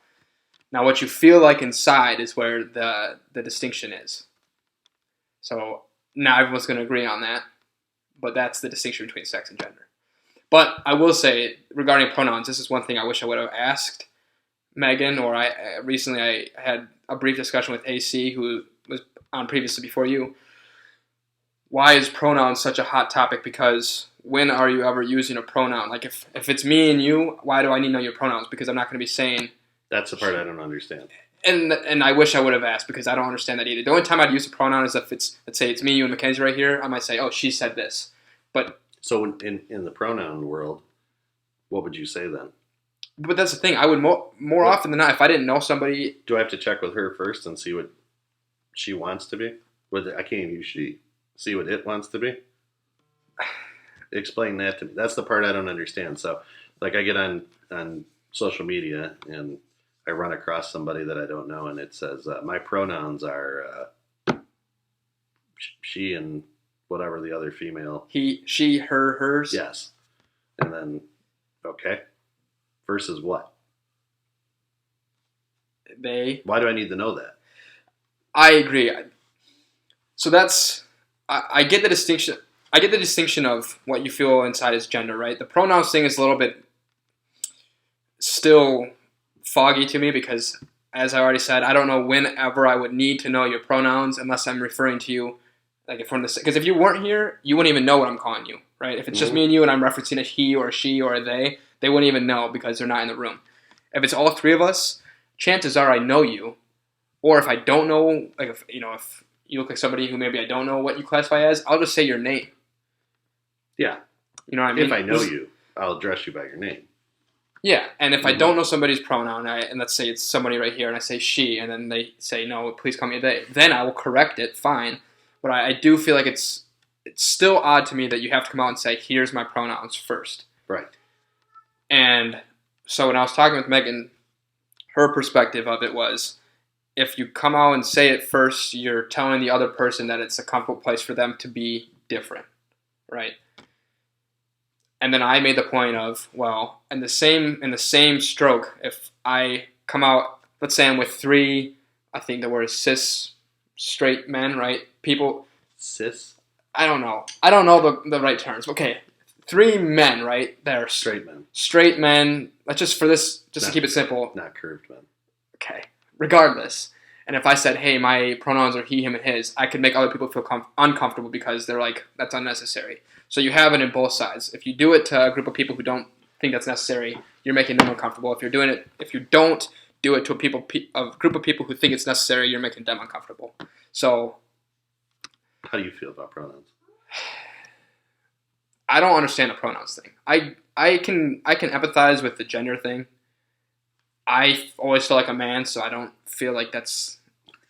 Now, what you feel like inside is where the distinction is. So not everyone's going to agree on that, but that's the distinction between sex and gender. But I will say, regarding pronouns, this is one thing I wish I would have asked Megan, or recently I had a brief discussion with AC, who was on previously before you. Why is pronouns such a hot topic? Because when are you ever using a pronoun? Like, if it's me and you, why do I need to know your pronouns? Because I'm not going to be saying... That's the part I don't understand. And I wish I would have asked, because I don't understand that either. The only time I'd use a pronoun is if it's, let's say it's me, you, and Mackenzie right here. I might say, oh, she said this. But so in the pronoun world, what would you say then? But that's the thing. I would more often than not, if I didn't know somebody... Do I have to check with her first and see what she wants to be? I can't even use she. See what it wants to be? Explain that to me. That's the part I don't understand. So, like, I get on social media and I run across somebody that I don't know, and it says, my pronouns are she and whatever the other female. He, she, her, hers. Yes. And then, okay. Versus what? They. Why do I need to know that? I agree. So that's... I get the distinction. I get the distinction of what you feel inside is gender, right? The pronouns thing is a little bit still foggy to me because, as I already said, I don't know whenever I would need to know your pronouns unless I'm referring to you, like if we're in the, because if you weren't here, you wouldn't even know what I'm calling you, right? If it's just me and you and I'm referencing a he or a she or a they wouldn't even know because they're not in the room. If it's all three of us, chances are I know you, or if I don't know, like if you look like somebody who maybe I don't know what you classify as, I'll just say your name. Yeah. You know what I mean? If I know you, I'll address you by your name. Yeah, and if I don't know somebody's pronoun, and let's say it's somebody right here, and I say she, and then they say, no, please call me they, then I will correct it, fine. But I do feel like it's still odd to me that you have to come out and say, here's my pronouns first. Right. And so when I was talking with Megan, her perspective of it was, if you come out and say it first, you're telling the other person that it's a comfortable place for them to be different, right? And then I made the point of, well, in the same stroke, if I come out, let's say I'm with three, I think the word is cis, straight men, right? People. Cis? I don't know. I don't know the right terms. Okay, three men, right? They're straight men. Straight men. Let's just to keep it simple. Not curved men. Okay. Regardless. And if I said, hey, my pronouns are he, him, and his, I could make other people feel uncomfortable because they're like, that's unnecessary. So you have it in both sides. If you do it to a group of people who don't think that's necessary, you're making them uncomfortable. If you don't do it to a group of people who think it's necessary, you're making them uncomfortable. So, how do you feel about pronouns? I don't understand the pronouns thing. I can empathize with the gender thing. I always feel like a man, so I don't feel like that's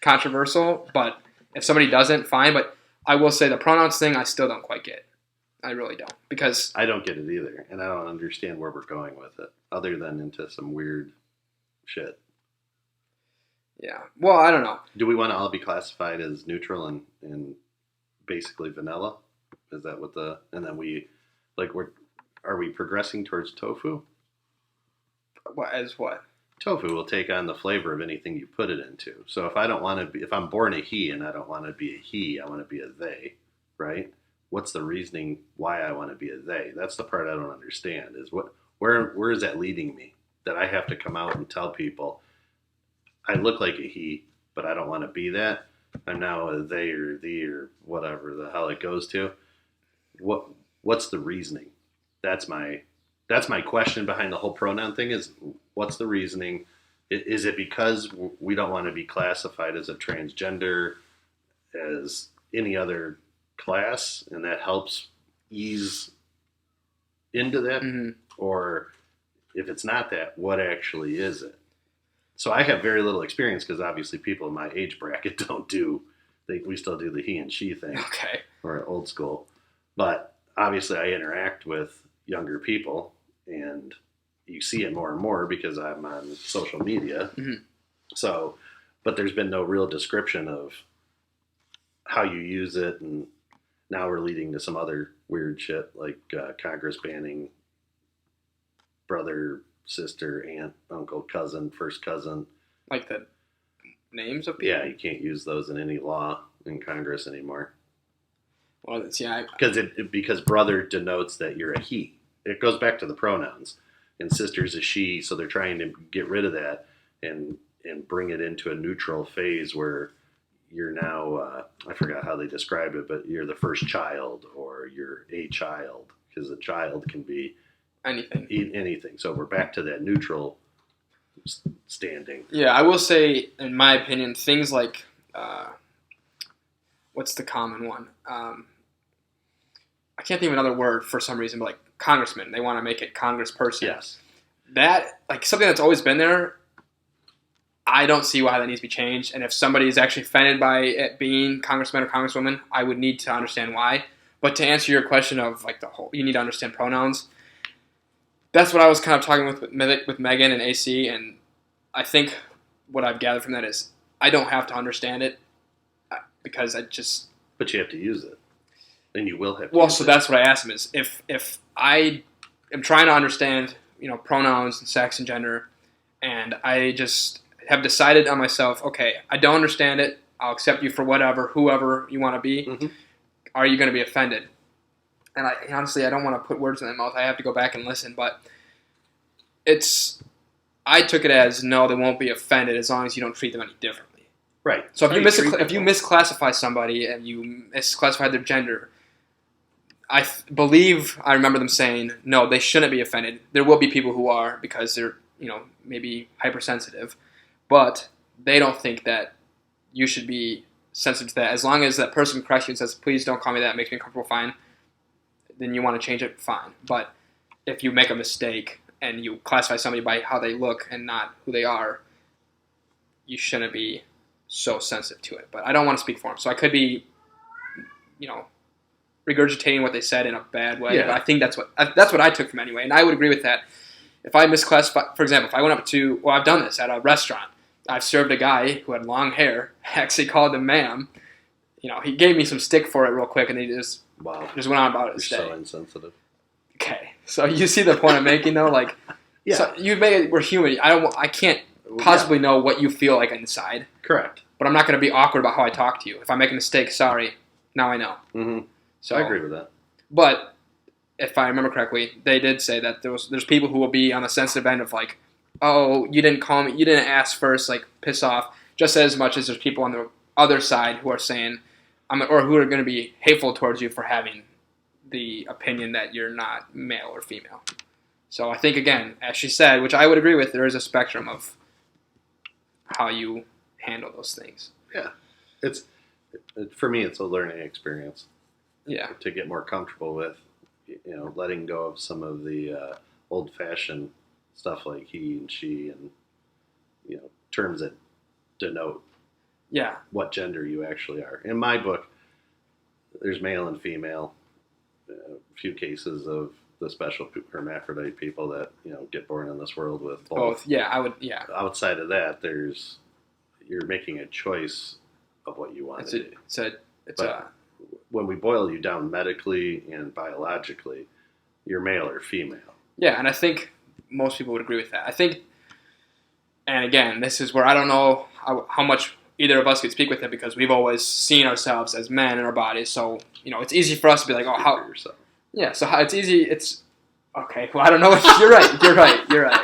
controversial. But if somebody doesn't, fine. But I will say the pronouns thing, I still don't quite get. I really don't, because I don't get it either, and I don't understand where we're going with it, other than into some weird shit. Yeah. Well, I don't know. Do we want to all be classified as neutral and basically vanilla? Is that what and then are we progressing towards tofu? As what? Tofu will take on the flavor of anything you put it into. So if I don't want to be, if I'm born a he and I don't want to be a he, I want to be a they, right? What's the reasoning why I want to be a they? That's the part I don't understand. Is where is that leading me? That I have to come out and tell people I look like a he, but I don't want to be that. I'm now a they or thee or whatever the hell it goes to. What's the reasoning? That's my question behind the whole pronoun thing. Is what's the reasoning? Is it because we don't want to be classified as a transgender, as any other class, and that helps ease into that? Mm-hmm. Or if it's not that, what actually is it? So I have very little experience because obviously people in my age bracket don't do we still do the he and she thing. Okay. Or old school. But obviously I interact with younger people, and you see it more and more because I'm on social media. Mm-hmm. So, but there's been no real description of how you use it, and now we're leading to some other weird shit like Congress banning brother, sister, aunt, uncle, cousin, first cousin. Like the names of people? Yeah, you can't use those in any law in Congress anymore. Well, Because brother denotes that you're a he. It goes back to the pronouns. And sister's a she, so they're trying to get rid of that and bring it into a neutral phase where you're now, I forgot how they describe it, but you're the first child or you're a child, because a child can be anything. So we're back to that neutral standing. Yeah, I will say, in my opinion, things like, what's the common one? I can't think of another word for some reason, but like congressman. They want to make it congressperson. Yes. That, like, something that's always been there, I don't see why that needs to be changed. And if somebody is actually offended by it being congressman or congresswoman, I would need to understand why. But to answer your question of, like, you need to understand pronouns, that's what I was kind of talking with Megan and AC, and I think what I've gathered from that is I don't have to understand it because I just... But you have to use it. And you will have to. Well, so that's what I asked him is if I am trying to understand, pronouns and sex and gender, and I just have decided on myself, okay, I don't understand it. I'll accept you for whoever you want to be. Mm-hmm. Are you going to be offended? And honestly, I don't want to put words in their mouth. I have to go back and listen, but I took it as no, they won't be offended as long as you don't treat them any differently. Right. So if you misclassify somebody and you misclassify their gender, I believe I remember them saying, no, they shouldn't be offended. There will be people who are because they're, maybe hypersensitive, but they don't think that you should be sensitive to that. As long as that person corrects you and says, please don't call me that, it makes me uncomfortable, fine, then you want to change it, fine. But if you make a mistake and you classify somebody by how they look and not who they are, you shouldn't be so sensitive to it. But I don't want to speak for them. So I could be, regurgitating what they said in a bad way. Yeah. But I think that's what I took from it anyway. And I would agree with that. If I misclassify, for example, if I went up to, I've done this at a restaurant. I've served a guy who had long hair. I actually called him ma'am. He gave me some stick for it real quick, and he just went on about his day. You're so insensitive. Okay, so you see the point I'm making, though. Like, yeah. So you made it. We're human. I can't possibly know what you feel like inside. Correct. But I'm not going to be awkward about how I talk to you. If I make a mistake, sorry. Now I know. Mm-hmm. So I agree with that. But if I remember correctly, they did say that there's people who will be on the sensitive end of like, oh, you didn't call me, you didn't ask first, like piss off. Just as much as there's people on the other side who are saying, or who are going to be hateful towards you for having the opinion that you're not male or female. So I think, again, as she said, which I would agree with, there is a spectrum of how you handle those things. Yeah. For me, it's a learning experience. Yeah. To get more comfortable with, letting go of some of the old-fashioned stuff like he and she and, terms that denote what gender you actually are. In my book, there's male and female, a few cases of the special hermaphrodite people that, get born in this world with both. Yeah, I would, yeah. Outside of that, you're making a choice of what you want to do. When we boil you down medically and biologically, you're male or female. Yeah, and I think most people would agree with that. I think, and again, this is where I don't know how much either of us could speak with it because we've always seen ourselves as men in our bodies. So, it's easy for us to be like, oh, how... yourself. Yeah, so it's easy, okay, well, I don't know. You're right.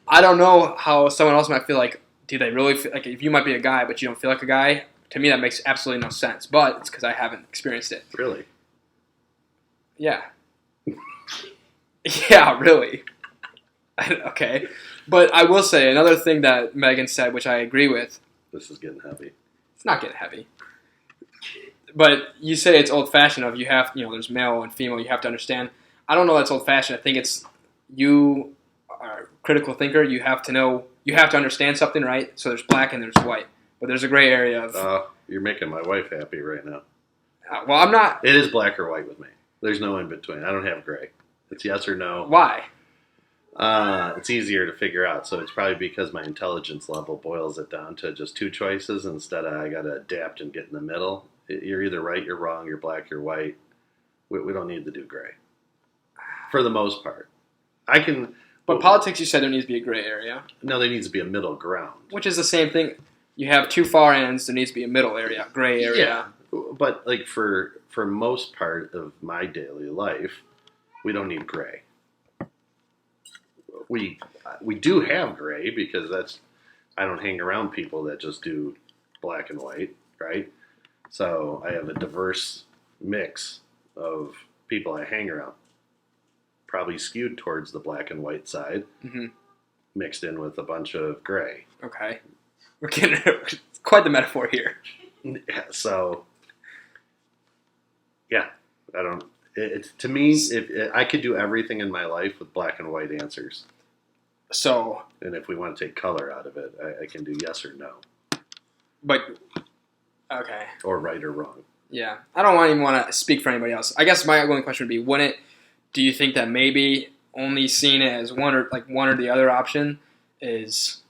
I don't know how someone else might feel like, do they really feel like, if you might be a guy, but you don't feel like a guy, to me that makes absolutely no sense, but it's because I haven't experienced it. Really? Yeah. Yeah, really. Okay. But I will say, another thing that Megan said, which I agree with. This is getting heavy. It's not getting heavy. But you say it's old-fashioned of you have, there's male and female, you have to understand. I don't know that's old-fashioned. I think it's you are a critical thinker. You have to know, you have to understand something, right? So there's black and there's white. but there's a gray area of. You're making my wife happy right now. Well, I'm not. It is black or white with me. There's no in between. I don't have gray. It's yes or no. Why? It's easier to figure out. So it's probably because my intelligence level boils it down to just two choices instead of I got to adapt and get in the middle. You're either right, you're wrong, you're black, you're white. We don't need to do gray. For the most part. I can... But politics, you said there needs to be a gray area. No, there needs to be a middle ground. Which is the same thing. You have two far ends, there needs to be a middle area, gray area. Yeah, but like for most part of my daily life, we don't need gray. We do have gray because I don't hang around people that just do black and white, right? So I have a diverse mix of people I hang around. Probably skewed towards the black and white side, mixed in with a bunch of gray. Okay. We're getting quite the metaphor here. Yeah, so, yeah, I don't... It's to me, if I could do everything in my life with black and white answers. So... And if we want to take color out of it, I can do yes or no. But... Okay. Or right or wrong. Yeah. I don't even want to speak for anybody else. I guess my only question would be, do you think that maybe only seeing it as one or the other option is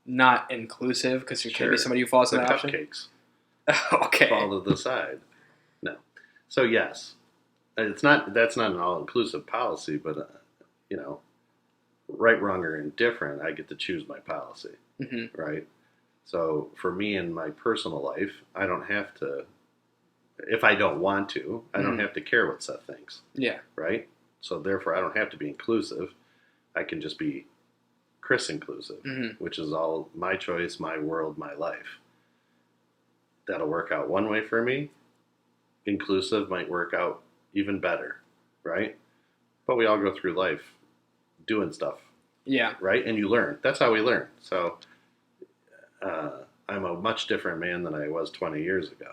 not inclusive because there could be somebody who falls to that option? Cupcakes. Okay. Fall to the side. No. So yes, that's not an all-inclusive policy, but right, wrong, or indifferent, I get to choose my policy, right? So for me in my personal life, I don't have to. If I don't want to, I don't have to care what Seth thinks. Yeah. Right. So therefore, I don't have to be inclusive. I can just be Chris inclusive, which is all my choice, my world, my life. That'll work out one way for me. Inclusive might work out even better, right? But we all go through life doing stuff. Yeah. Right? And you learn. That's how we learn. So I'm a much different man than I was 20 years ago.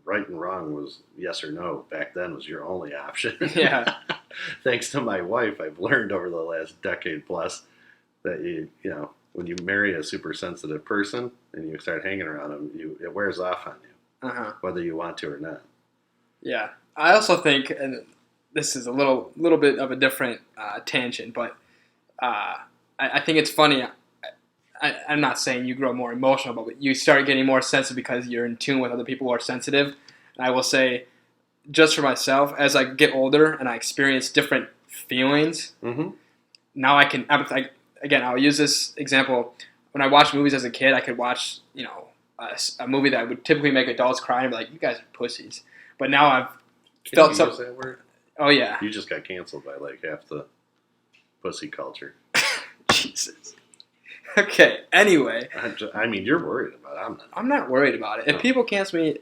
Right and wrong was yes or no. Back then was your only option. Yeah. Thanks to my wife, I've learned over the last decade plus that you when you marry a super sensitive person and you start hanging around them, it wears off on you, whether you want to or not. Yeah. I also think, and this is a little bit of a different tangent, but I think it's funny. I'm not saying you grow more emotional, but you start getting more sensitive because you're in tune with other people who are sensitive. And I will say, just for myself, as I get older and I experience different feelings, now I can, again, I'll use this example. When I watched movies as a kid, I could watch, a movie that would typically make adults cry and be like, you guys are pussies. But now I've felt something. Use that word? Oh, yeah. You just got canceled by like half the pussy culture. Jesus. Okay, anyway. You're worried about it. I'm not worried about it. If people cancel me,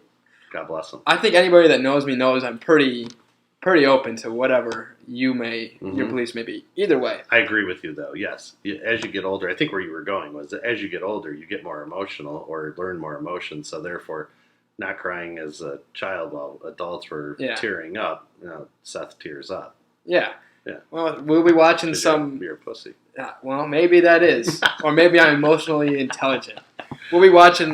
God bless them. I think anybody that knows me knows I'm pretty open to whatever your beliefs may be. Either way. I agree with you, though, yes. As you get older, I think where you were going was that as you get older, you get more emotional or learn more emotion, so therefore not crying as a child while adults were tearing up. Seth tears up. Yeah. Yeah. Well, we'll be watching some... You're a pussy. Well, maybe that is. Or maybe I'm emotionally intelligent. We'll be watching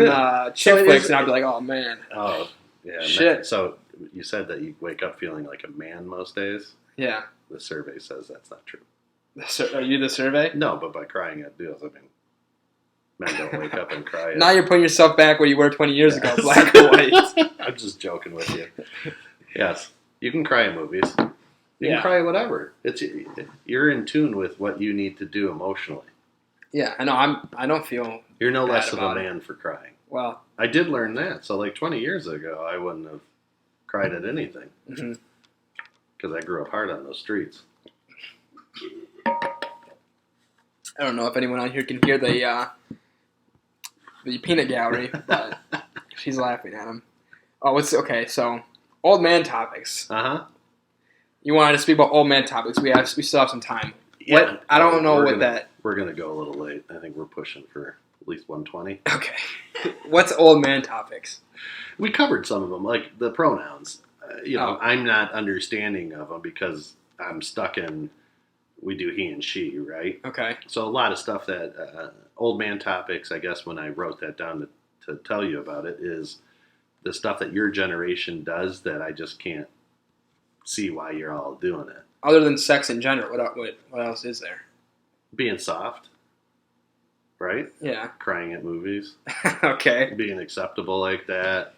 chick flicks, and I'll be like, oh, man. Oh, yeah. Shit. So you said that you wake up feeling like a man most days? Yeah. The survey says that's not true. Are you the survey? No, but by crying at deals, men don't wake up and cry. Now you're putting yourself back where you were 20 years ago, black or white. I'm just joking with you. Yes. You can cry in movies. You can cry whatever. You're in tune with what you need to do emotionally. Yeah, I know. I don't feel. You're no less of a man for crying. Well, I did learn that. So, like 20 years ago, I wouldn't have cried at anything because I grew up hard on those streets. I don't know if anyone out here can hear the peanut gallery, but she's laughing at him. Oh, okay? So, old man topics. You wanted to speak about old man topics. We still have some time. Yeah, I don't know what that... We're going to go a little late. I think we're pushing for at least 120. Okay. What's old man topics? We covered some of them, like the pronouns. I'm not understanding of them because I'm stuck in we do he and she, right? Okay. So a lot of stuff that old man topics, I guess when I wrote that down to to tell you about it is the stuff that your generation does that I just can't see why you're all doing it. Other than sex in general, what else is there? Being soft, right? Yeah. Crying at movies. Okay. Being acceptable like that.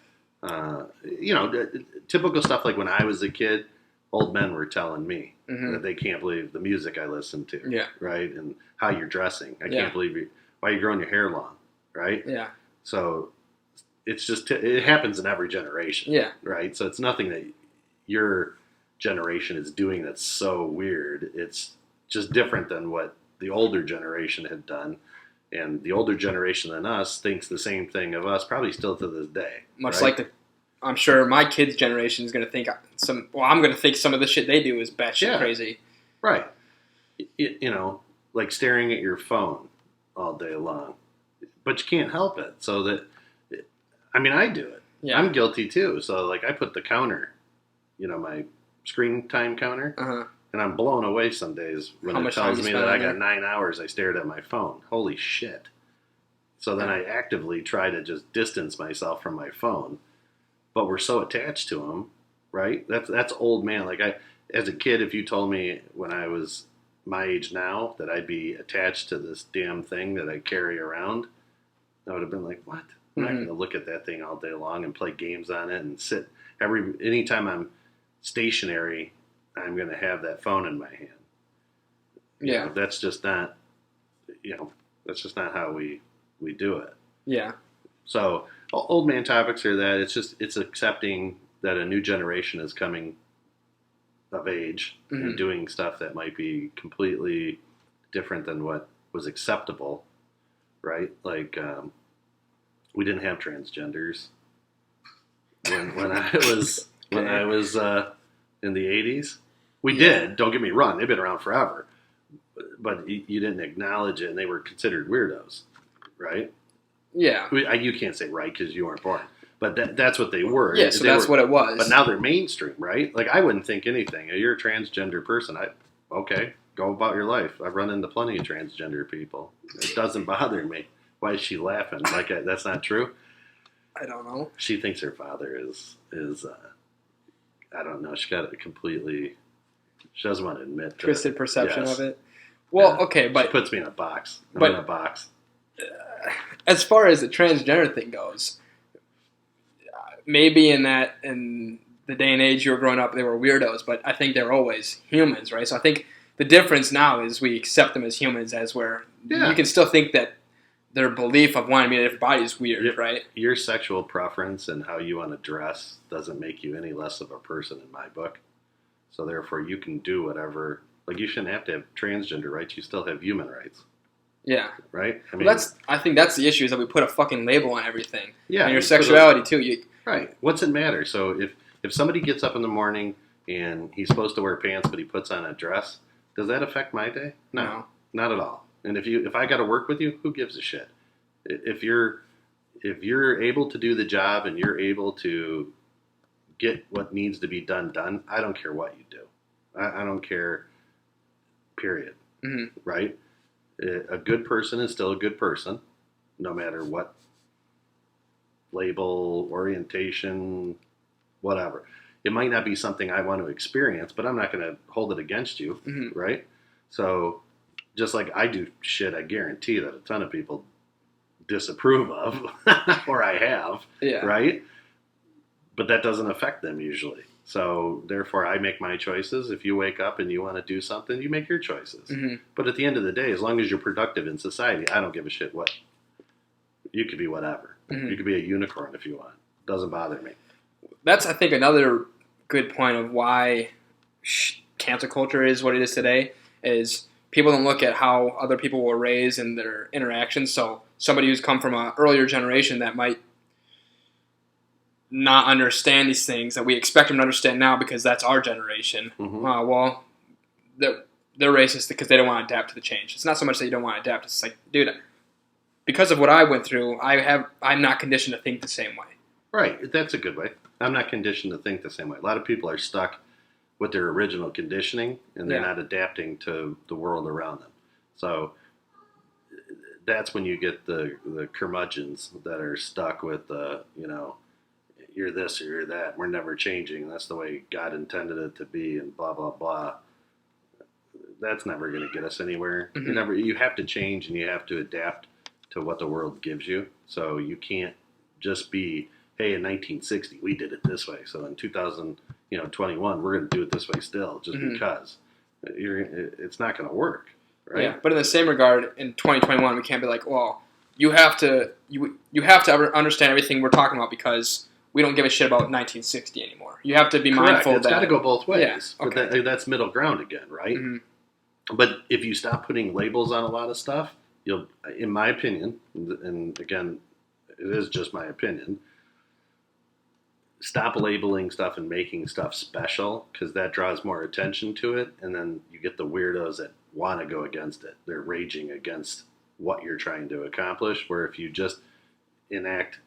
Typical stuff like when I was a kid, old men were telling me that they can't believe the music I listened to. Yeah. Right? And how you're dressing. I can't believe why you're growing your hair long. Right? Yeah. So it's just, it happens in every generation. Yeah. Right? So it's nothing that your generation is doing that's so weird. It's just different than what the older generation had done. And the older generation than us thinks the same thing of us, probably still to this day. Much like I'm sure my kids' generation is going to think I'm going to think some of the shit they do is batshit crazy. Right. Like staring at your phone all day long. But you can't help it. So I do it. Yeah. I'm guilty too. So like I put the counter, my screen time counter. And I'm blown away some days when it tells me that I got 9 hours I stared at my phone. Holy shit. So then I actively try to just distance myself from my phone. But we're so attached to them, right? That's old man. Like as a kid, if you told me when I was my age now that I'd be attached to this damn thing that I carry around, I would have been like, what? I'm not going to look at that thing all day long and play games on it and sit. Anytime I'm stationary, I'm going to have that phone in my hand. Yeah. That's just not, that's just not how we do it. Yeah. So old man topics are that it's accepting that a new generation is coming of age and doing stuff that might be completely different than what was acceptable, right? Like, we didn't have transgenders when I was in the 80s. We did. Don't get me wrong. They've been around forever. But you didn't acknowledge it, and they were considered weirdos, right? Yeah. You can't say right because you weren't born. But that's what they were. Yeah, so that's what it was. But now they're mainstream, right? Like, I wouldn't think anything. You're a transgender person. Okay, go about your life. I've run into plenty of transgender people. It doesn't bother me. Why is she laughing? Like, that's not true? I don't know. She thinks her father is I don't know. She got it completely... She doesn't want to admit twisted perception of it. Well, okay, but... She puts me in a box. I'm in a box. As far as the transgender thing goes, maybe in the day and age you were growing up, they were weirdos, but I think they're always humans, right? So I think the difference now is we accept them as humans you can still think that their belief of wanting to be in a different body is weird, right? Your sexual preference and how you want to dress doesn't make you any less of a person in my book. So therefore, you can do whatever. Like, you shouldn't have to have transgender rights. You still have human rights. Yeah. Right? I think that's the issue, is that we put a fucking label on everything. Yeah. And your sexuality, too. Right. What's it matter? So if somebody gets up in the morning and he's supposed to wear pants, but he puts on a dress, does that affect my day? No. Not at all. And if I got to work with you, who gives a shit? If you're able to do the job and you're able to get what needs to be done, I don't care what you do. I don't care, period. Right? A good person is still a good person, no matter what label, orientation, whatever. It might not be something I want to experience, but I'm not going to hold it against you, right? So just like I do shit, I guarantee that a ton of people disapprove of, or I have, right? But that doesn't affect them usually. So therefore, I make my choices. If you wake up and you want to do something, you make your choices. But at the end of the day, as long as you're productive in society, I don't give a shit what. You could be whatever. You could be a unicorn if you want. Doesn't bother me. That's, I think, another good point of why cancel culture is what it is today, is people don't look at how other people were raised and their interactions. So somebody who's come from an earlier generation that might not understand these things that we expect them to understand now because that's our generation. Well, they're racist because they don't want to adapt to the change. It's not so much that you don't want to adapt. It's like, dude, because of what I went through, I'm not conditioned to think the same way. Right. That's a good way. I'm not conditioned to think the same way. A lot of people are stuck with their original conditioning, and they're not adapting to the world around them. So that's when you get the curmudgeons that are stuck with you're this or you're that. We're never changing. That's the way God intended it to be, and blah blah blah. That's never going to get us anywhere. Mm-hmm. You have to change and you have to adapt to what the world gives you. So you can't just be, hey, in 1960 we did it this way, so in 2021 we're going to do it this way still, just because it's not going to work, right? Yeah, but in the same regard, in 2021 we can't be like, well, you have to understand everything we're talking about because we don't give a shit about 1960 anymore. You have to be Correct. mindful It's that got to go both ways. Yeah, okay. But that's middle ground again, right? Mm-hmm. But if you stop putting labels on a lot of stuff, you'll, in my opinion, and again, it is just my opinion, stop labeling stuff and making stuff special, because that draws more attention to it, and then you get the weirdos that want to go against it. They're raging against what you're trying to accomplish, where if you just enact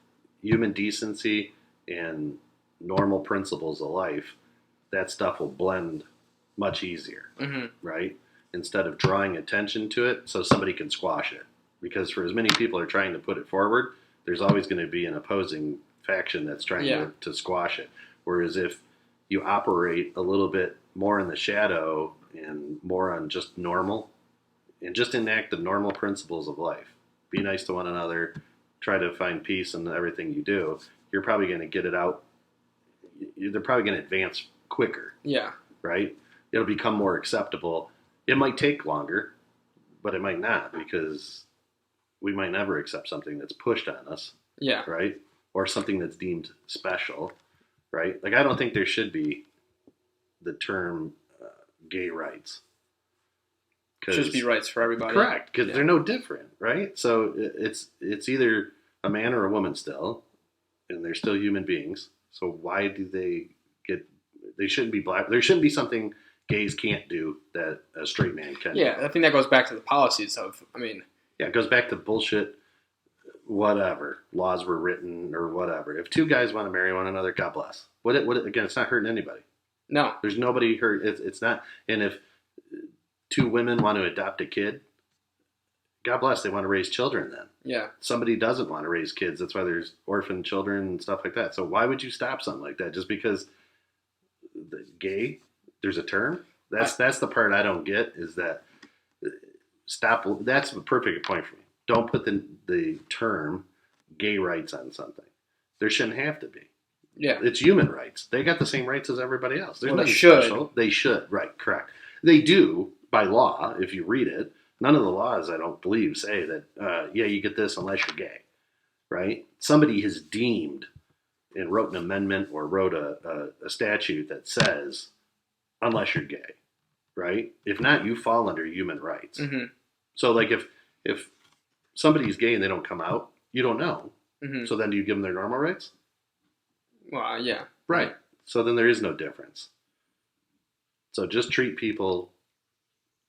human decency and normal principles of life, that stuff will blend much easier, right? Instead of drawing attention to it so somebody can squash it. Because for as many people are trying to put it forward, there's always going to be an opposing faction that's trying to squash it. Whereas if you operate a little bit more in the shadow and more on just normal, and just enact the normal principles of life, be nice to one another, try to find peace in everything you do, you're probably going to get it out. They're probably going to advance quicker. Yeah. Right? It'll become more acceptable. It might take longer, but it might not, because we might never accept something that's pushed on us. Yeah. Right? Or something that's deemed special. Right? Like, I don't think there should be the term gay rights. It should be rights for everybody. Correct, because they're no different, right? So it's either a man or a woman still, and they're still human beings. So why do they get? They shouldn't be black. There shouldn't be something gays can't do that a straight man can. Yeah, do. I think that goes back to the policies of. Yeah, it goes back to bullshit. Whatever laws were written or whatever. If two guys want to marry one another, God bless. Again, it's not hurting anybody. No, there's nobody hurt. It's not. And if two women want to adopt a kid, God bless, they want to raise children then. Yeah. Somebody doesn't want to raise kids. That's why there's orphan children and stuff like that. So why would you stop something like that? Just because gay, there's a term? That's the part I don't get, is that stop. That's a perfect point for me. Don't put the term gay rights on something. There shouldn't have to be. Yeah. It's human rights. They got the same rights as everybody else. There's nothing they should. special. They should. Right, correct. They do. By law, if you read it, none of the laws, I don't believe, say that, you get this unless you're gay, right? Somebody has deemed and wrote an amendment or wrote a statute that says, unless you're gay, right? If not, you fall under human rights. Mm-hmm. So, like, if somebody's gay and they don't come out, you don't know. Mm-hmm. So then do you give them their normal rights? Well, yeah. Right. So then there is no difference. So just treat people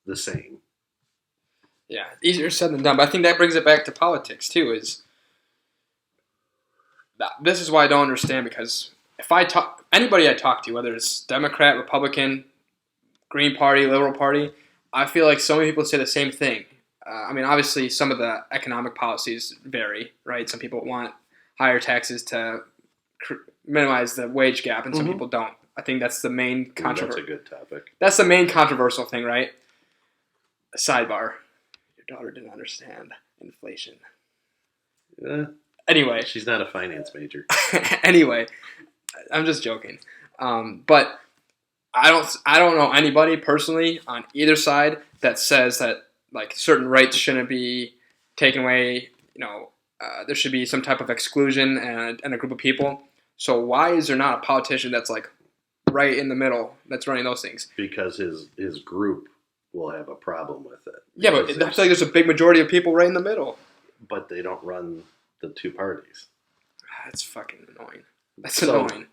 the same. Yeah, easier said than done. But I think that brings it back to politics too. This is why I don't understand, because if anybody I talk to, whether it's Democrat, Republican, Green Party, Liberal Party, I feel like so many people say the same thing. Obviously, some of the economic policies vary, right? Some people want higher taxes to minimize the wage gap, and some people don't. I think that's the main controversy. That's a good topic. That's the main controversial thing, right? A sidebar. Your daughter didn't understand inflation. Anyway. She's not a finance major. Anyway, I'm just joking. But I don't know anybody personally on either side that says that like certain rights shouldn't be taken away. There should be some type of exclusion and a group of people. So why is there not a politician that's like right in the middle that's running those things? Because his group will have a problem with it. Yeah, but I feel like there's a big majority of people right in the middle. But they don't run the two parties. That's fucking annoying. That's annoying.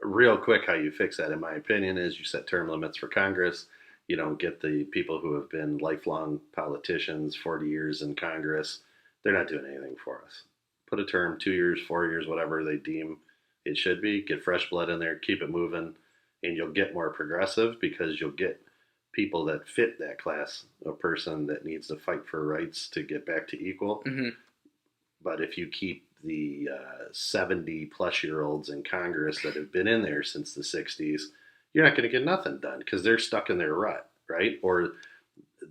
Real quick, how you fix that, in my opinion, is you set term limits for Congress. You don't get the people who have been lifelong politicians, 40 years in Congress. They're not doing anything for us. Put a term, 2 years, 4 years, whatever they deem it should be. Get fresh blood in there, keep it moving, and you'll get more progressive, because you'll get people that fit that class of person that needs to fight for rights to get back to equal. Mm-hmm. But if you keep the 70-plus-year-olds in Congress that have been in there since the 60s, you're not going to get nothing done because they're stuck in their rut, right? Or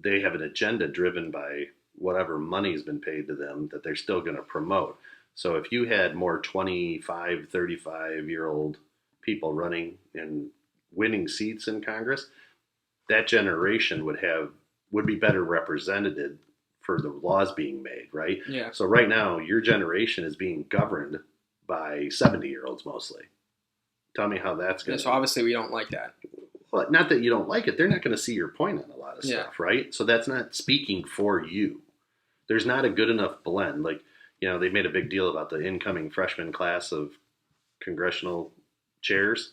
they have an agenda driven by whatever money's been paid to them that they're still going to promote. So if you had more 25, 35-year-old people running and winning seats in Congress, that generation would be better represented for the laws being made, right? Yeah. So right now, your generation is being governed by 70-year-olds mostly. Tell me how that's going to So obviously we don't like that. Well, not that you don't like it. They're not going to see your point on a lot of stuff, right? So that's not speaking for you. There's not a good enough blend. Like, they made a big deal about the incoming freshman class of congressional chairs.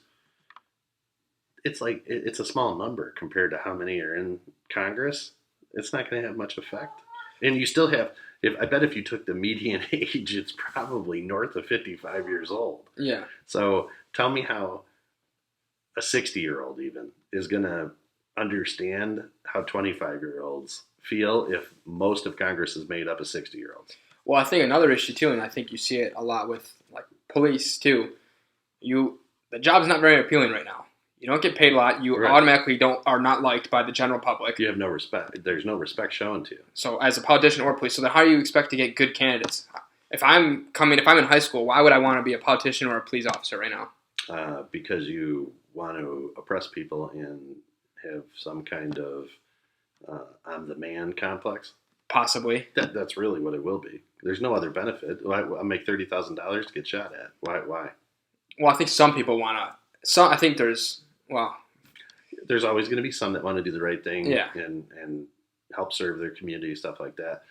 It's like, it's a small number compared to how many are in Congress. It's not going to have much effect. And you still have, I bet if you took the median age, it's probably north of 55 years old. Yeah. So tell me how a 60-year-old even is going to understand how 25-year-olds feel if most of Congress is made up of 60-year-olds. Well, I think another issue too, and I think you see it a lot with like police too. The job's not very appealing right now. You don't get paid a lot. You automatically are not liked by the general public. You have no respect. There's no respect shown to you. So as a politician or police, so then how do you expect to get good candidates? If I'm in high school, why would I want to be a politician or a police officer right now? Because you want to oppress people and have some kind of I'm the man complex. Possibly. That's really what it will be. There's no other benefit. I'll make $30,000 to get shot at. Why? Well, I think some people want to. I think there's always going to be some that want to do the right thing Yeah. and help serve their community, stuff like that.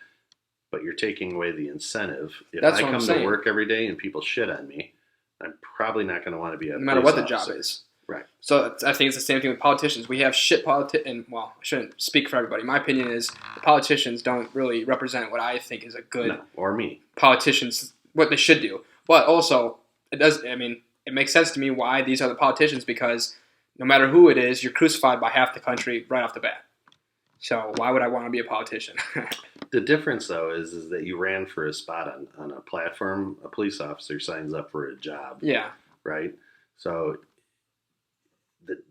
But you're taking away the incentive. If That's I what I'm come to saying. work every day and people shit on me, I'm probably not going to want to be a no matter what police the officer. job is. Right. So I think it's the same thing with politicians. We have shit politicians. Well, I shouldn't speak for everybody. My opinion is the politicians don't really represent what I think is a good or me. Politicians, what they should do. But also, it makes sense to me why these are the politicians, because no matter who it is, you're crucified by half the country right off the bat. So why would I want to be a politician? The difference, though, is that you ran for a spot on a platform. A police officer signs up for a job. Yeah. Right? So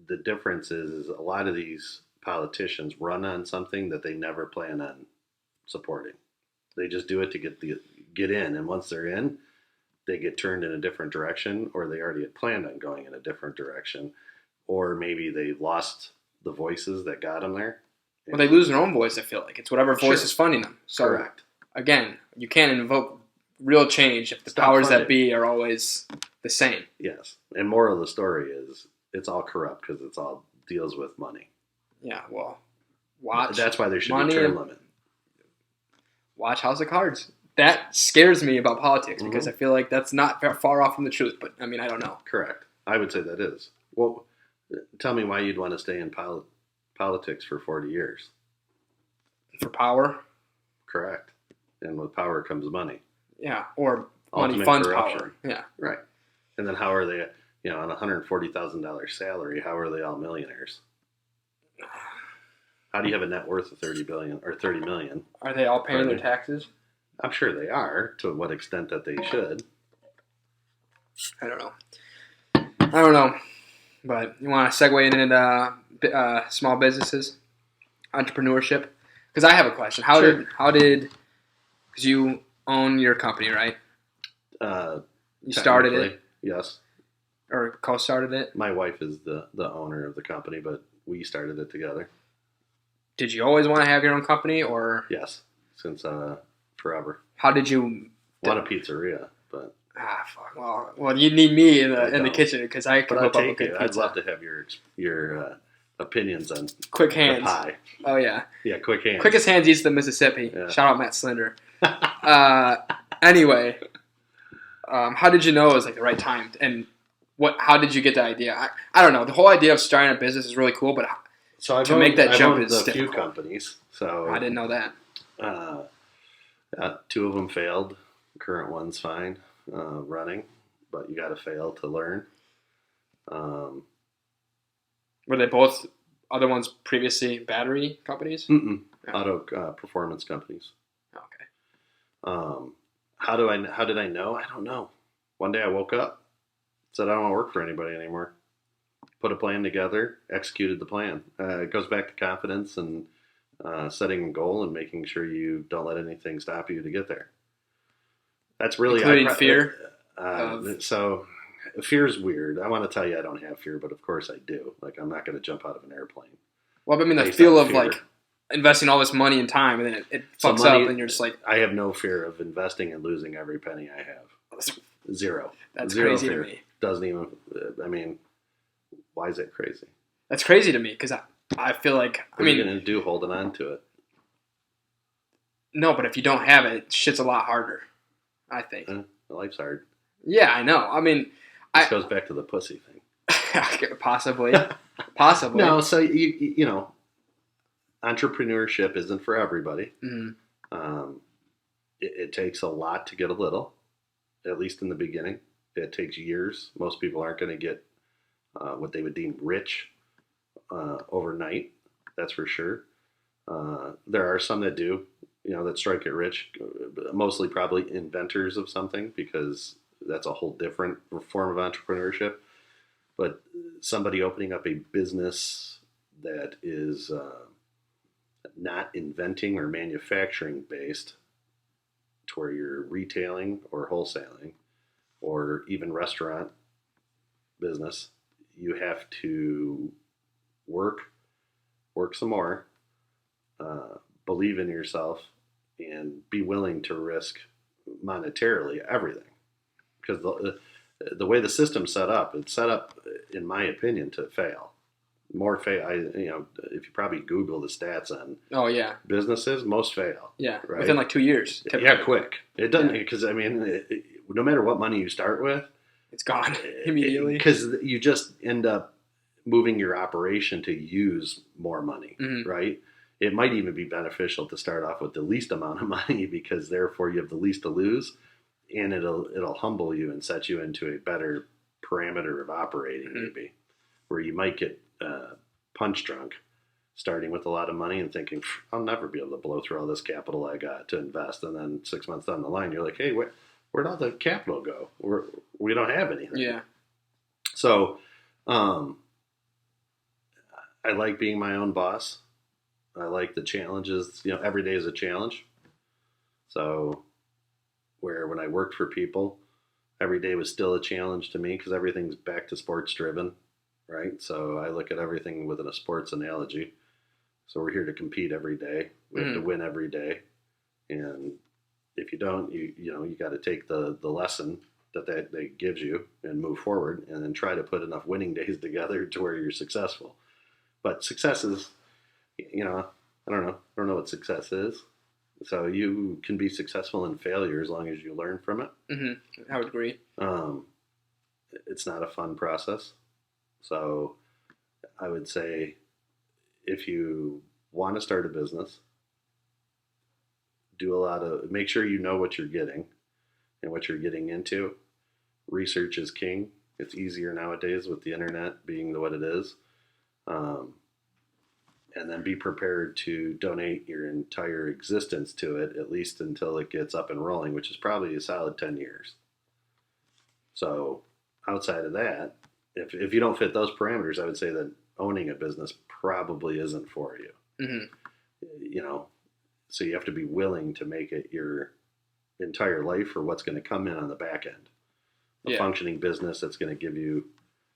the difference is a lot of these politicians run on something that they never plan on supporting. They just do it to get in, and once they're in, they get turned in a different direction, or they already had planned on going in a different direction, or maybe they lost the voices that got them there. Well, they lose their own voice, I feel like. It's whatever voice is funding them. So, correct. Again, you can't invoke real change if the powers that be are always the same. Yes. And moral of the story is it's all corrupt because it's all deals with money. Yeah, well, that's why there should be a term limit. Watch House of Cards. That scares me about politics because I feel like that's not far off from the truth. But, I don't know. Correct. I would say that is. Well, tell me why you'd want to stay in politics for 40 years. For power? Correct. And with power comes money. Yeah, or Ultimate money funds corruption. power. Yeah. Right. And then how are they, on a $140,000 salary, how are they all millionaires? How do you have a net worth of $30 billion or $30 million? Are they all paying their taxes? I'm sure they are, to what extent that they should. I don't know. But you want to segue into small businesses, entrepreneurship? Because I have a question. How did because you own your company, right? You started it? Yes. Or co-started it? My wife is the owner of the company, but we started it together. Did you always want to have your own company, or? Yes, since forever. How did you? Want a pizzeria, but fuck. Well, you need me in the kitchen because I can whip up a good pizza. I'd love to have your opinions on quick hands. The pie. Oh yeah. Yeah, quick hands. Quickest hands east of Mississippi. Yeah. Shout out Matt Slender. Anyway, how did you know it was like the right time, and how did you get the idea? I don't know. The whole idea of starting a business is really cool, but to make that jump is difficult. I've owned a few companies, so I didn't know that. 2 of them failed. The current one's fine, running, but you got to fail to learn. Were they both other ones previously battery companies? Mm-mm. No. Auto performance companies. Okay. How did I know? I don't know. One day I woke up, said I don't want to work for anybody anymore. Put a plan together, executed the plan. It goes back to confidence and setting a goal and making sure you don't let anything stop you to get there. That's really including fear. So fear's weird. I want to tell you I don't have fear, but of course I do. Like I'm not going to jump out of an airplane. Well, I mean, the based feel on of fear. like investing all this money and time, and then it So fucks money- up, and you're just like, I have no fear of investing and losing every penny I have. Zero. that's Zero crazy fear. to me. Doesn't even. I mean, why is it crazy? That's crazy to me because I feel like What are you going to do holding on to it? no, but if you don't have it, shit's a lot harder. I think. Life's hard. Yeah, I know. I mean, This goes back to the pussy thing. possibly. No, so you know, entrepreneurship isn't for everybody. Mm-hmm. It takes a lot to get a little, at least in the beginning. It takes years. Most people aren't going to get what they would deem rich overnight. That's for sure. There are some that do, that strike it rich. Mostly probably inventors of something because that's a whole different form of entrepreneurship. But somebody opening up a business that is not inventing or manufacturing based, to where you're retailing or wholesaling or even restaurant business, you have to work some more, believe in yourself, and be willing to risk monetarily everything. Because the way the system's set up, it's set up, in my opinion, to fail. More fail. If you probably Google the stats on businesses, most fail. Yeah, right? within like 2 years. Typically. Yeah, quick. It doesn't because no matter what money you start with, it's gone immediately. Because you just end up moving your operation to use more money, Mm-hmm. right? It might even be beneficial to start off with the least amount of money because therefore you have the least to lose, and it'll humble you and set you into a better parameter of operating, Mm-hmm. maybe, where you might get punch drunk starting with a lot of money and thinking, I'll never be able to blow through all this capital I got to invest. And then 6 months down the line, you're like, hey, where'd all the capital go? We don't have anything. Yeah. So I like being my own boss. I like the challenges. Every day is a challenge. So when I worked for people, every day was still a challenge to me because everything's back to sports driven, right? So I look at everything within a sports analogy. So we're here to compete every day. We have to win every day. And if you don't, you got to take the lesson that gives you and move forward and then try to put enough winning days together to where you're successful. But success is, I don't know what success is. So you can be successful in failure as long as you learn from it. Mm-hmm. I would agree. It's not a fun process. So I would say if you want to start a business, make sure you know what you're getting and what you're getting into. Research is king. It's easier nowadays with the internet being what it is. And then be prepared to donate your entire existence to it, at least until it gets up and rolling, which is probably a solid 10 years. So outside of that, if you don't fit those parameters, I would say that owning a business probably isn't for you. Mm-hmm. So you have to be willing to make it your entire life for what's going to come in on the back end. A functioning business that's going to give you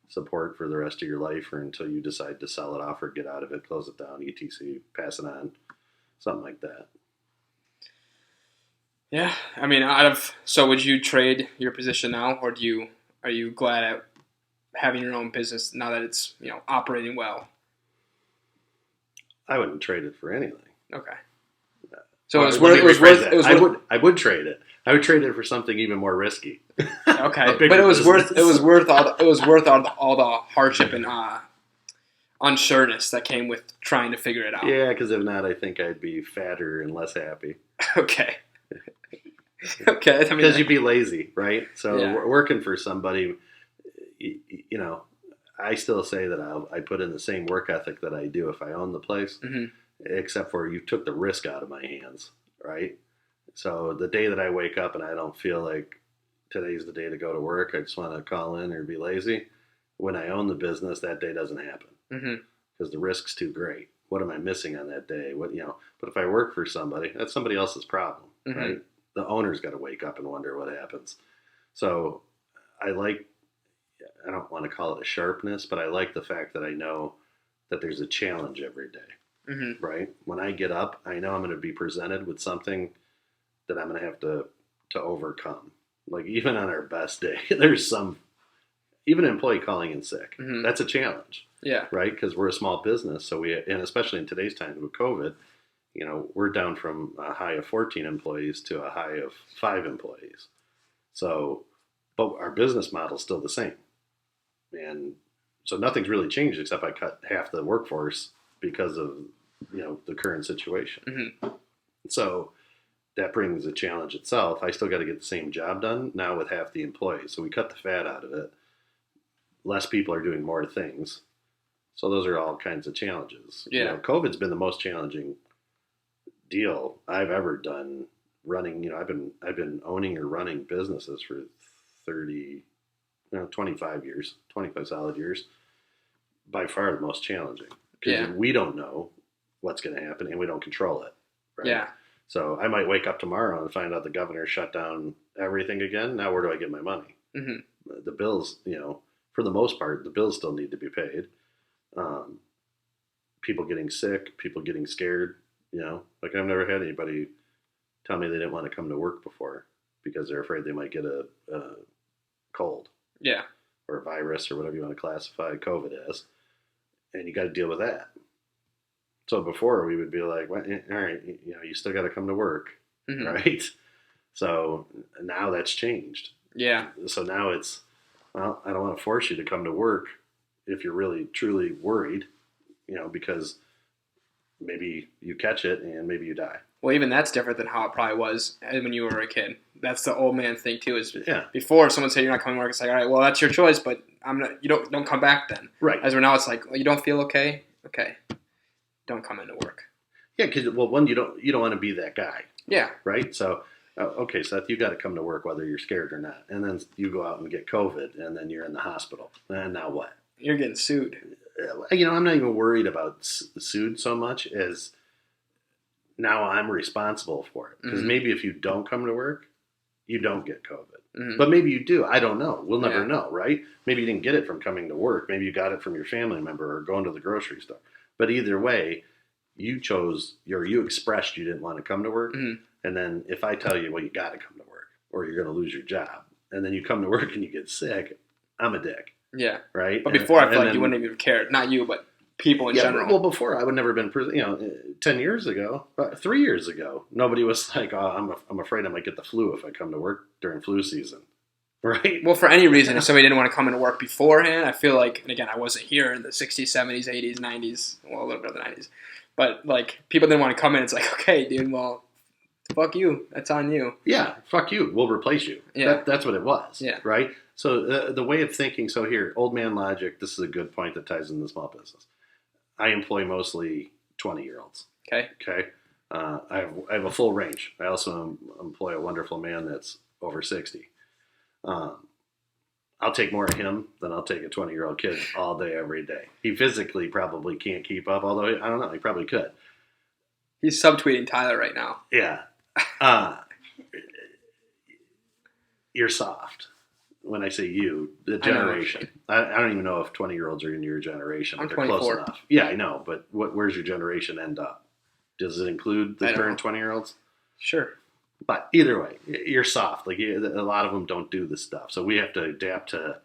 support for the rest of your life or until you decide to sell it off or get out of it, close it down, etc., pass it on, something like that. Yeah, I mean, so would you trade your position now, or are you glad at having your own business now that it's operating well? I wouldn't trade it for anything. Okay. So it was worth. I would trade it. I would trade it for something even more risky. Okay, but it was worth all the hardship and unsureness that came with trying to figure it out. Yeah, because if not, I think I'd be fatter and less happy. Okay. Okay. Because you'd be lazy, right? So working for somebody, I still say that I put in the same work ethic that I do if I own the place, except for you took the risk out of my hands, right? So the day that I wake up and I don't feel like today's the day to go to work, I just want to call in or be lazy. When I own the business, that day doesn't happen because the risk's too great. What am I missing on that day? But if I work for somebody, that's somebody else's problem, right? The owner's got to wake up and wonder what happens. So I don't want to call it a sharpness, but I like the fact that I know that there's a challenge every day, right? When I get up, I know I'm going to be presented with something that I'm going to have to overcome. Like even on our best day, there's even an employee calling in sick. That's a challenge. Yeah. Right? Because we're a small business. So and especially in today's time with COVID, we're down from a high of 14 employees to a high of 5 employees. So, but our business model is still the same. And so nothing's really changed except I cut half the workforce because of, the current situation. So that brings a challenge itself. I still got to get the same job done now with half the employees. So we cut the fat out of it. Less people are doing more things. So those are all kinds of challenges. Yeah. COVID's been the most challenging deal I've ever done running. I've been owning or running businesses for 25 years, 25 solid years. By far the most challenging because we don't know what's going to happen and we don't control it. Right? Yeah. So I might wake up tomorrow and find out the governor shut down everything again. Now where do I get my money? The bills, for the most part, the bills still need to be paid. People getting sick, people getting scared, like I've never had anybody tell me they didn't want to come to work before because they're afraid they might get a cold. Yeah. Or a virus or whatever you want to classify COVID as. And you got to deal with that. So before we would be like, well, all right, you still got to come to work. Right. So now that's changed. Yeah. So now it's, well, I don't want to force you to come to work if you're really truly worried, because maybe you catch it and maybe you die. Well, even that's different than how it probably was when you were a kid. That's the old man thing too. Is before someone said you're not coming to work, it's like, all right, well that's your choice, but you don't come back then. Right. As we're now, it's like, well, you don't feel okay, don't come into work. Yeah, because one, you don't want to be that guy. Yeah. Right. So. Okay, Seth, you got to come to work whether you're scared or not. And then you go out and get COVID, and then you're in the hospital. And now what? You're getting sued. I'm not even worried about sued so much as now I'm responsible for it. Because maybe if you don't come to work, you don't get COVID. But maybe you do. I don't know. We'll never know, right? Maybe you didn't get it from coming to work. Maybe you got it from your family member or going to the grocery store. But either way, you expressed you didn't want to come to work. And then if I tell you, well, you got to come to work or you're going to lose your job, and then you come to work and you get sick, I'm a dick. Yeah. Right? But before, I feel like you wouldn't even care. Not you, but people in general. Well, before, I would never have been, 10 years ago, 3 years ago, nobody was like, oh, I'm afraid I might get the flu if I come to work during flu season. Right? Well, for any reason, if somebody didn't want to come into work beforehand, I feel like, and again, I wasn't here in the 60s, 70s, 80s, 90s, well, a little bit of the 90s, but like people didn't want to come in. It's like, okay, dude, well, fuck you. That's on you. Yeah, fuck you. We'll replace you. Yeah. That's what it was. Yeah. Right? So the way of thinking, so here, old man logic, this is a good point that ties into small business. I employ mostly 20-year-olds. Okay. Okay. I have a full range. I also employ a wonderful man that's over 60. I'll take more of him than I'll take a 20-year-old kid all day, every day. He physically probably can't keep up, although I don't know, he probably could. He's subtweeting Tyler right now. Yeah. You're soft. When I say you, the generation. I don't even know if 20-year-olds are in your generation. I'm 24. Close enough. Yeah, I know, but where's your generation end up? Does it include the current 20-year-olds? Sure. But either way, you're soft. Like a lot of them don't do this stuff. So we have to adapt to,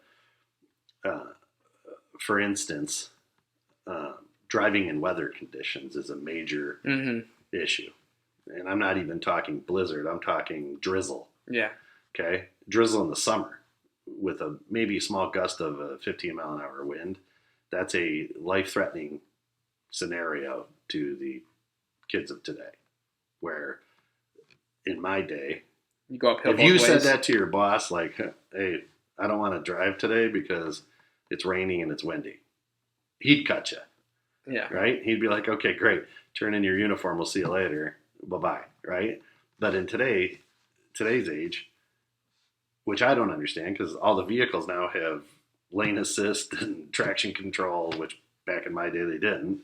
for instance, driving in weather conditions is a major issue. And I'm not even talking blizzard. I'm talking drizzle. Yeah. Okay. Drizzle in the summer with a maybe small gust of a 15-mile-an-hour wind. That's a life-threatening scenario to the kids of today. Where in my day, if you said that to your boss, like, hey, I don't want to drive today because it's raining and it's windy. He'd cut you, Yeah. right? He'd be like, okay, great. Turn in your uniform. We'll see you later. Bye-bye, right? But in today's age, which I don't understand because all the vehicles now have lane assist and traction control, which back in my day they didn't.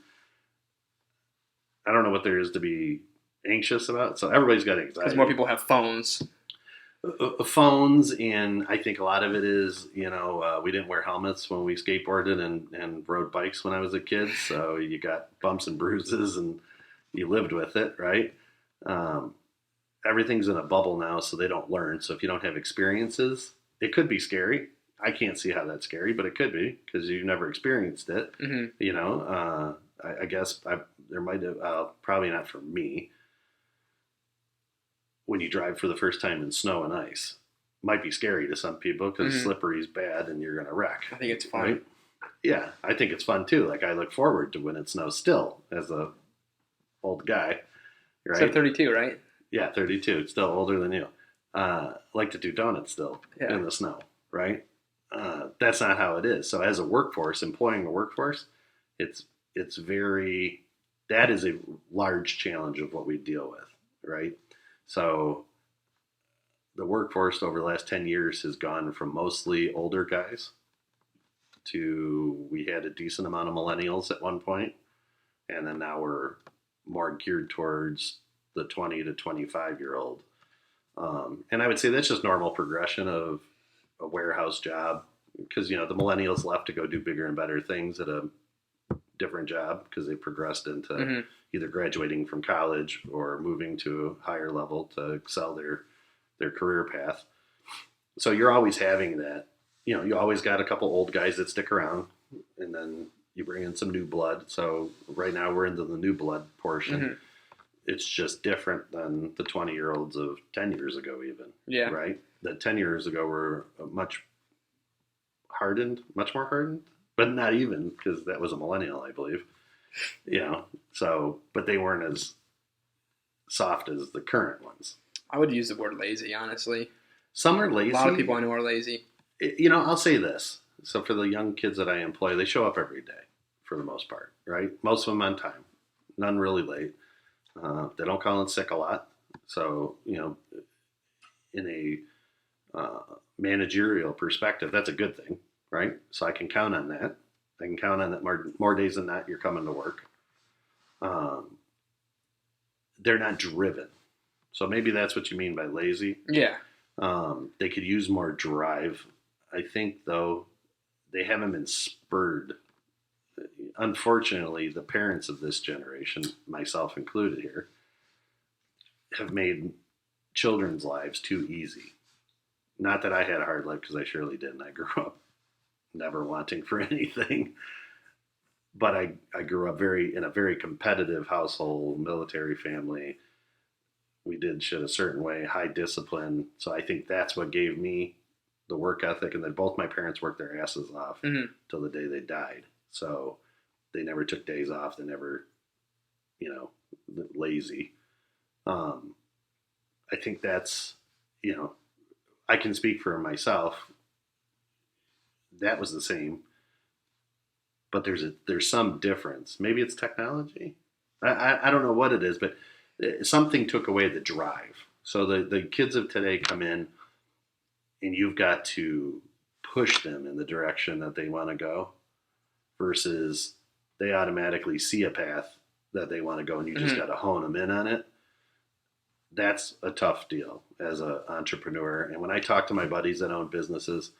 I don't know what there is to be anxious about. So everybody's got anxiety. Because more people have phones. Phones, and I think a lot of it is, we didn't wear helmets when we skateboarded and rode bikes when I was a kid, so you got bumps and bruises, and you lived with it, right? Everything's in a bubble now, so they don't learn. So if you don't have experiences, it could be scary. I can't see how that's scary, but it could be because you've never experienced it. Mm-hmm. I guess there might have, probably not for me, when you drive for the first time in snow and ice. Might be scary to some people because slippery is bad and you're going to wreck. I think it's fun. Right? Yeah, I think it's fun too. Like I look forward to when it snows still as a old guy. Right? So 32, right? Yeah, 32. Still older than you. Like to do donuts still in the snow, right? That's not how it is. So as a workforce, employing a workforce, it's very, that is a large challenge of what we deal with, right? So the workforce over the last 10 years has gone from mostly older guys to, we had a decent amount of millennials at one point, and then now we're more geared towards the 20 to 25-year-old. And I would say that's just normal progression of a warehouse job because, the millennials left to go do bigger and better things at a different job because they progressed into either graduating from college or moving to a higher level to excel their career path. So you're always having that, you always got a couple old guys that stick around and then you bring in some new blood. So right now we're into the new blood portion. Mm-hmm. It's just different than the 20-year-olds of 10 years ago even. Yeah. Right? The 10 years ago were much more hardened, but not even because that was a millennial, I believe. So, but they weren't as soft as the current ones. I would use the word lazy, honestly. Some are lazy. A lot of people I know are lazy. I'll say this. So for the young kids that I employ, they show up every day for the most part, right? Most of them on time, none really late. They don't call in sick a lot. So, in a managerial perspective, that's a good thing, right? So I can count on that. I can count on that more days than not, you're coming to work. They're not driven. So maybe that's what you mean by lazy. Yeah. They could use more drive. I think, though, they haven't been spurred. Unfortunately, the parents of this generation, myself included here, have made children's lives too easy. Not that I had a hard life, because I surely didn't. I grew up never wanting for anything. But I grew up in a very competitive household, military family. We did shit a certain way, high discipline. So I think that's what gave me the work ethic. And then both my parents worked their asses off till the day they died. So they never took days off. They never, lazy. I think that's, I can speak for myself. That was the same. But there's some difference. Maybe it's technology. I don't know what it is, but something took away the drive. So the kids of today come in and you've got to push them in the direction that they want to go versus they automatically see a path that they want to go and you just got to hone them in on it. That's a tough deal as an entrepreneur. And when I talk to my buddies that own businesses,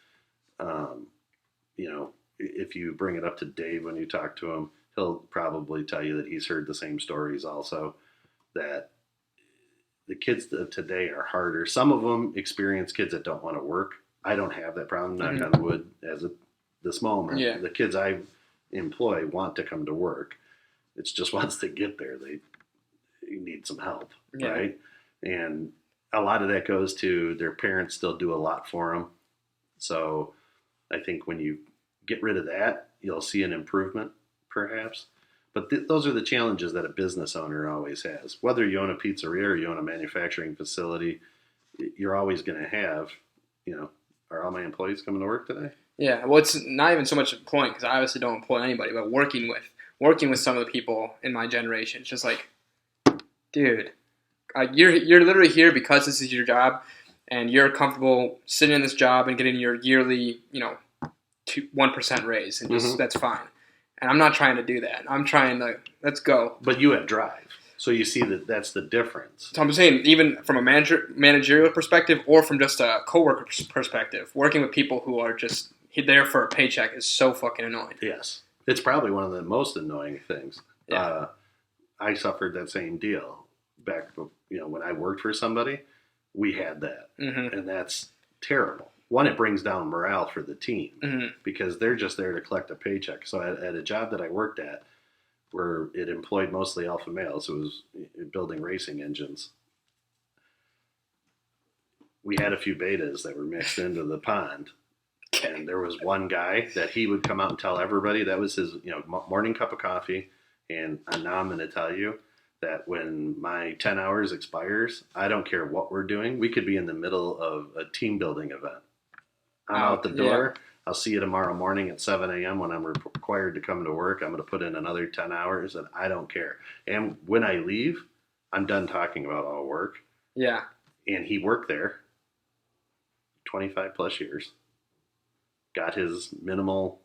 if you bring it up to Dave when you talk to him, he'll probably tell you that he's heard the same stories also, that the kids of today are harder. Some of them experience kids that don't want to work. I don't have that problem, knock on wood, as of this moment. Yeah. The kids I employ want to come to work. It's just once they get there, they need some help, right? And a lot of that goes to their parents still do a lot for them. So I think when you get rid of that, you'll see an improvement, perhaps. But those are the challenges that a business owner always has. Whether you own a pizzeria or you own a manufacturing facility, you're always going to have, are all my employees coming to work today? Yeah, well, it's not even so much employing because I obviously don't employ anybody, but working with some of the people in my generation. It's just like, dude, you're literally here because this is your job, and you're comfortable sitting in this job and getting your yearly 1% raise, and just that's fine. And I'm not trying to do that. I'm trying to let's go. But you have drive, so you see that's the difference. So I'm saying, even from a managerial perspective, or from just a coworker perspective, working with people who are just there for a paycheck is so fucking annoying. Yes, it's probably one of the most annoying things. Yeah. I suffered that same deal back, when I worked for somebody. We had that, and that's terrible. One, it brings down morale for the team because they're just there to collect a paycheck. So at a job that I worked at, where it employed mostly alpha males, it was building racing engines. We had a few betas that were mixed into the pond. And there was one guy that he would come out and tell everybody that was his, morning cup of coffee. And now I'm going to tell you that when my 10 hours expires, I don't care what we're doing. We could be in the middle of a team building event. I'm out the door. Yeah. I'll see you tomorrow morning at 7 a.m. when I'm required to come to work. I'm going to put in another 10 hours, and I don't care. And when I leave, I'm done talking about all work. Yeah. And he worked there 25 plus years. Got his minimal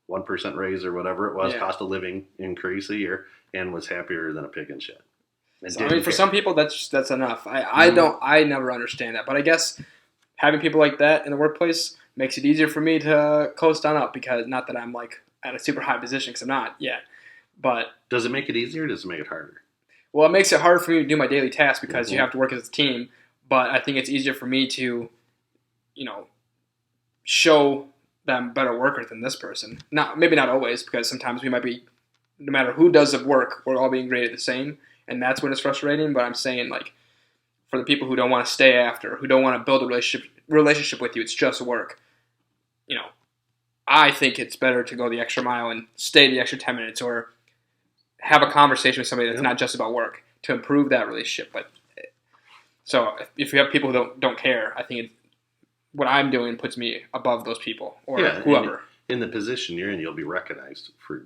1% raise or whatever it was, cost of living increase a year, and was happier than a pig in shit. So, for some people, that's enough. I never understand that, but I guess having people like that in the workplace makes it easier for me to coast on up, because not that I'm like at a super high position, because I'm not yet. But does it make it easier or does it make it harder? Well, it makes it harder for me to do my daily tasks because you have to work as a team. But I think it's easier for me to, show that I'm a better worker than this person. Maybe not always, because sometimes we might be, no matter who does the work, we're all being graded the same, and that's when it's frustrating. But I'm saying, like, for the people who don't want to stay after, who don't want to build a relationship with you, it's just work. I think it's better to go the extra mile and stay the extra 10 minutes, or have a conversation with somebody that's not just about work, to improve that relationship. But so if you have people who don't care, I think what I'm doing puts me above those people, or whoever. In the position you're in, you'll be recognized for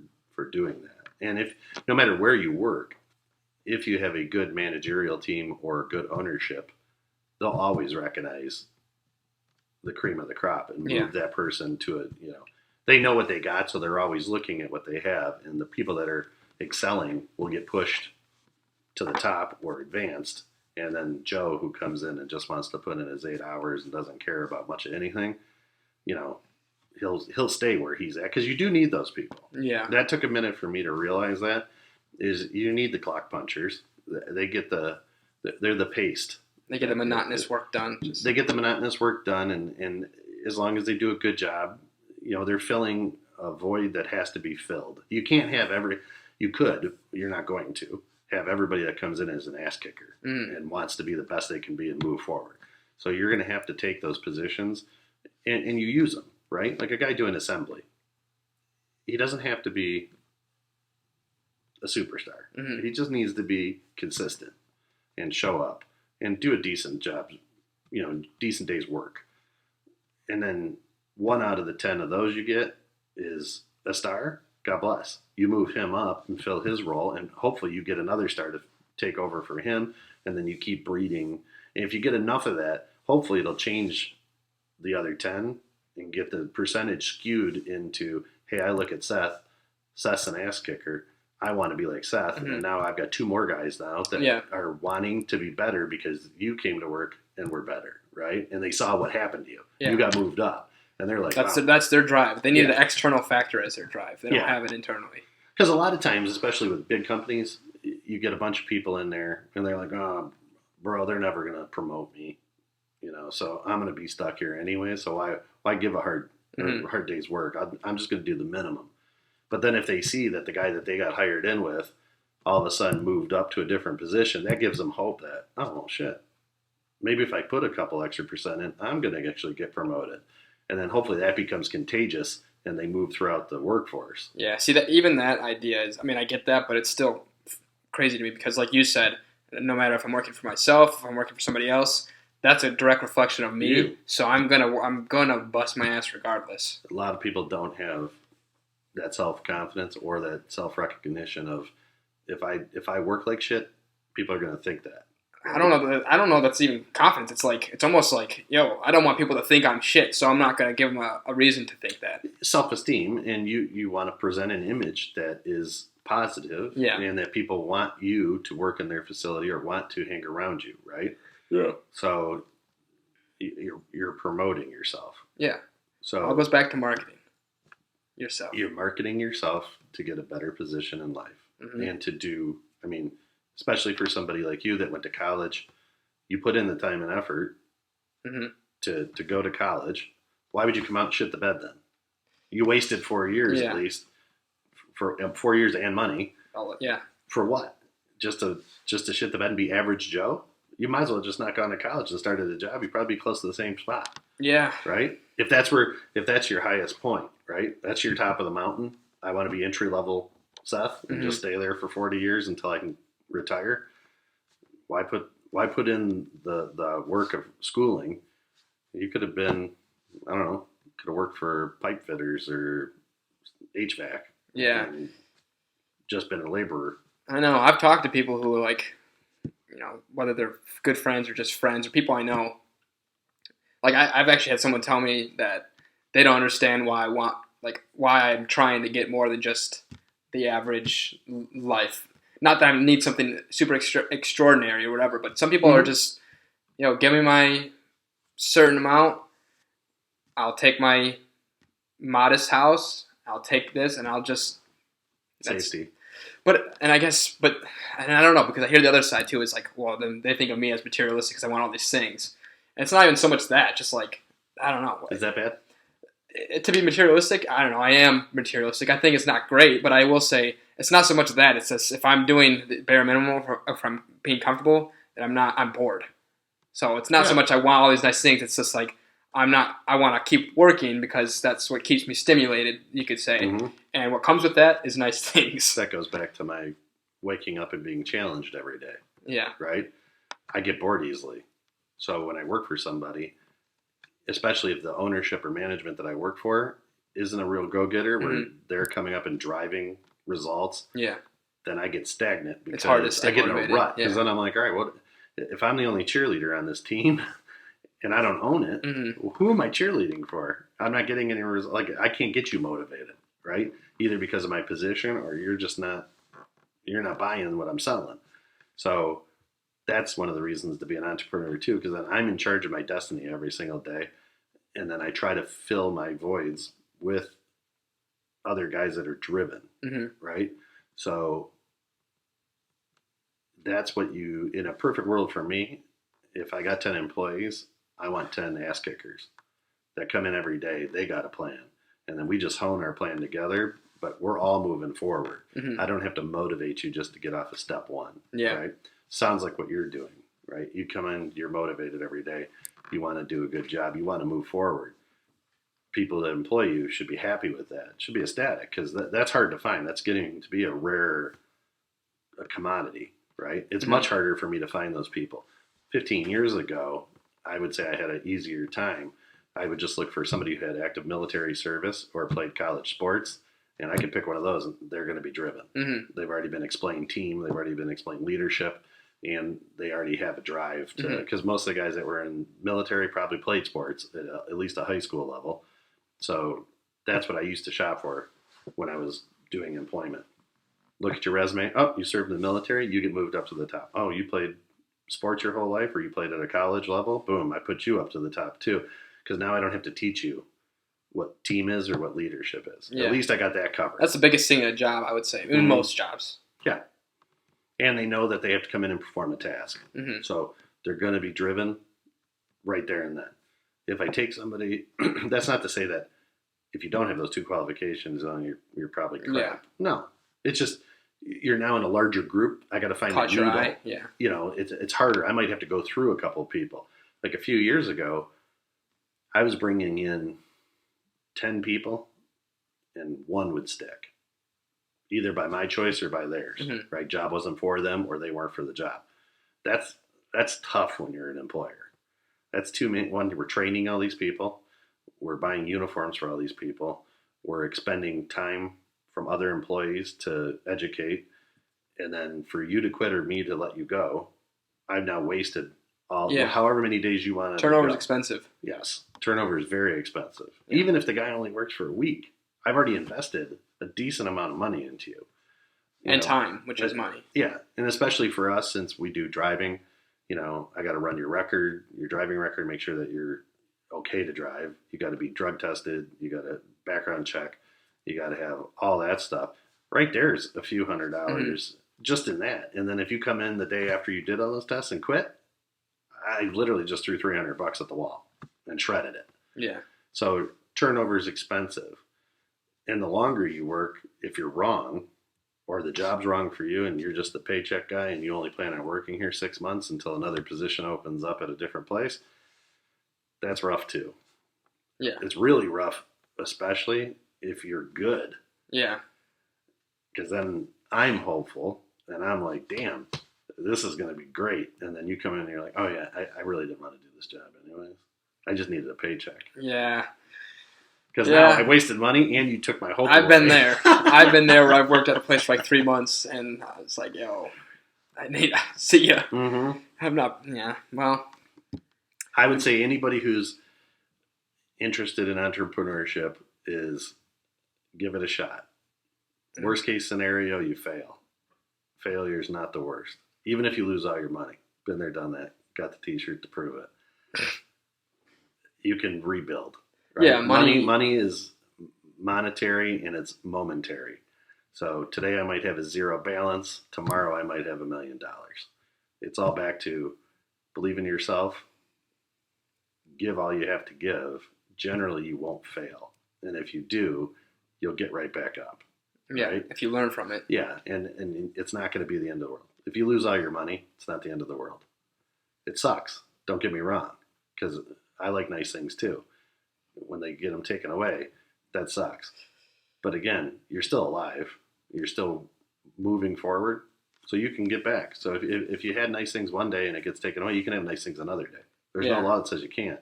doing that. And if no matter where you work, if you have a good managerial team or good ownership, they'll always recognize the cream of the crop and move that person to they know what they got, so they're always looking at what they have. And the people that are excelling will get pushed to the top or advanced. And then Joe, who comes in and just wants to put in his 8 hours and doesn't care about much of anything, he'll stay where he's at, because you do need those people. Yeah, that took a minute for me to realize that. Is you need the clock punchers. They get they're the paste. They get the monotonous work done. They get the monotonous work done, and as long as they do a good job, they're filling a void that has to be filled. You can't have you're not going to have everybody that comes in as an ass kicker and wants to be the best they can be and move forward. So you're going to have to take those positions and you use them, right? Like a guy doing assembly. He doesn't have to be a superstar. He just needs to be consistent and show up and do a decent job, decent day's work. And then 1 out of the 10 of those you get is a star. God bless. You move him up and fill his role, and hopefully you get another star to take over for him, and then you keep breeding. And if you get enough of that, hopefully it'll change the other 10 and get the percentage skewed into, hey, I look at Seth. Seth's an ass kicker. I want to be like Seth. And now I've got 2 more guys now that are wanting to be better because you came to work and were better, right? And they saw what happened to you. Yeah. You got moved up. And they're like, that's their drive. They need the external factor as their drive. They don't have it internally. Because a lot of times, especially with big companies, you get a bunch of people in there, and they're like, oh, bro, they're never going to promote me. So I'm going to be stuck here anyway. So why give a hard day's work? I'm just going to do the minimum. But then if they see that the guy that they got hired in with all of a sudden moved up to a different position, that gives them hope that, oh, shit, maybe if I put a couple extra percent in, I'm going to actually get promoted. And then hopefully that becomes contagious and they move throughout the workforce. Yeah, see, that idea is, I get that, but it's still crazy to me because, like you said, no matter if I'm working for myself, if I'm working for somebody else, that's a direct reflection of me. You. So I'm gonna bust my ass regardless. A lot of people don't have that self-confidence or that self-recognition of if I work like shit, people are going to think that. I don't know. That's even confidence. It's almost like, yo, I don't want people to think I'm shit, so I'm not gonna give them a reason to think that. Self-esteem, and you want to present an image that is positive, Yeah. and that people want you to work in their facility or want to hang around you, right? Yeah. So you're promoting yourself. Yeah. So All goes back to marketing yourself. You're marketing yourself to get a better position in life, and to do. I mean, especially for somebody like you that went to college, you put in the time and effort to go to college. Why would you come out and shit the bed then? You wasted 4 years at least, for 4 years and money. Yeah. For what? Just to shit the bed and be average Joe? You might as well just not gone to college and started a job. You'd probably be close to the same spot. Yeah. Right? If that's your highest point, right? That's your top of the mountain. I want to be entry level Seth and just stay there for 40 years until I can retire. Why put in the work of schooling? You could have been, I don't know, could have worked for pipe fitters or HVAC. Yeah. And just been a laborer. I know. I've talked to people who are like, you know, whether they're good friends or just friends or people I know. Like I've actually had someone tell me that they don't understand why I'm trying to get more than just the average life. Not that I need something super extraordinary or whatever, but some people are just, you know, give me my certain amount. I'll take my modest house. I'll take this, and I'll just Safety. And I don't know, because I hear the other side too. Is like, well, then they think of me as materialistic because I want all these things. And it's not even so much that, just like, I don't know. Is that bad? To be materialistic, I don't know. I am materialistic. I think it's not great, but I will say it's not so much that. It's just if I'm doing the bare minimum, if I'm being comfortable, then I'm bored. So it's not so much I want all these nice things. It's just like I want to keep working because that's what keeps me stimulated, you could say. And what comes with that is nice things. That goes back to my waking up and being challenged every day. Yeah. Right? I get bored easily. So when I work for somebody, especially if the ownership or management that I work for isn't a real go-getter, where they're coming up and driving results, then I get stagnant because it's hard to stay I get in a motivated. rut. Because then I'm like, all right, what if I'm the only cheerleader on this team and I don't own it? Who am I cheerleading for? I'm not getting any results. Like, I can't get you motivated, right? Either because of my position or you're not buying what I'm selling. So that's one of the reasons to be an entrepreneur too, because then I'm in charge of my destiny every single day. And then I try to fill my voids with other guys that are driven, right? So that's what in a perfect world for me, if I got 10 employees, I want 10 ass kickers that come in every day. They got a plan. And then we just hone our plan together, but we're all moving forward. I don't have to motivate you just to get off of step one. Yeah. Right? Sounds like what you're doing, right? You come in, you're motivated every day. You want to do a good job. You want to move forward. People that employ you should be happy with that. It should be ecstatic, because that's hard to find. That's getting to be a commodity, right? It's much harder for me to find those people. 15 years ago, I would say I had an easier time. I would just look for somebody who had active military service or played college sports, and I could pick one of those, and they're going to be driven. They've already been explained team. They've already been explained leadership, and they already have a drive to, because most of the guys that were in military probably played sports at least a high school level. So that's what I used to shop for when I was doing employment. Look at your resume. Oh, you served in the military. You get moved up to the top. Oh, you played sports your whole life, or you played at a college level. Boom, I put you up to the top too, because now I don't have to teach you what team is or what leadership is. At least I got that covered. That's the biggest thing in a job, I would say, in most jobs. Yeah. And they know that they have to come in and perform a task. So they're going to be driven right there and then. If I take somebody, that's not to say that if you don't have those two qualifications, you're probably crap. Yeah. No, it's just you're now in a larger group. I got to find Caught that your needle. eye. Yeah. You know, it's harder. I might have to go through a couple of people. Like a few years ago, I was bringing in 10 people, and one would stick, either by my choice or by theirs. Right? Job wasn't for them, or they weren't for the job. That's tough when you're an employer. That's too many. One, we're training all these people. We're buying uniforms for all these people. We're expending time from other employees to educate. And then for you to quit or me to let you go, I've now wasted however many days you want to Turnover is go. expensive. Yes. Turnover is very expensive. Yeah. Even if the guy only works for a week, I've already invested a decent amount of money into you. And time, which is money. Yeah. And especially for us, since we do driving, I got to run your driving record, make sure that you're okay to drive. You got to be drug tested. You got to background check. You got to have all that stuff. Right there's a few $100 just in that. And then if you come in the day after you did all those tests and quit, I literally just threw $300 at the wall and shredded it. Yeah. So turnover is expensive. And the longer you work, if you're wrong, or the job's wrong for you and you're just the paycheck guy and you only plan on working here 6 months until another position opens up at a different place, that's rough too. Yeah. It's really rough, especially if you're good. Yeah. Because then I'm hopeful and I'm like, damn, this is going to be great. And then you come in and you're like, oh yeah, I really didn't want to do this job anyways. I just needed a paycheck. Yeah. Because now I wasted money and you took my hope I've away. been there. I've been there where I've worked at a place for like 3 months and I was like, yo, I need to see ya. Mm-hmm. I'm not, well. I would say anybody who's interested in entrepreneurship is give it a shot. Worst case scenario, you fail. Failure is not the worst. Even if you lose all your money. Been there, done that. Got the t-shirt to prove it. You can rebuild. Right? Yeah, money is monetary and it's momentary. So today I might have a zero balance. Tomorrow I might have $1 million. It's all back to believe in yourself. Give all you have to give. Generally, you won't fail. And if you do, you'll get right back up. Yeah, right? if you learn from it. Yeah, and it's not going to be the end of the world. If you lose all your money, it's not the end of the world. It sucks. Don't get me wrong, because I like nice things too. When they get them taken away, that sucks. But again, you're still alive. You're still moving forward, so you can get back. So if you had nice things one day and it gets taken away, you can have nice things another day. There's no law that says you can't.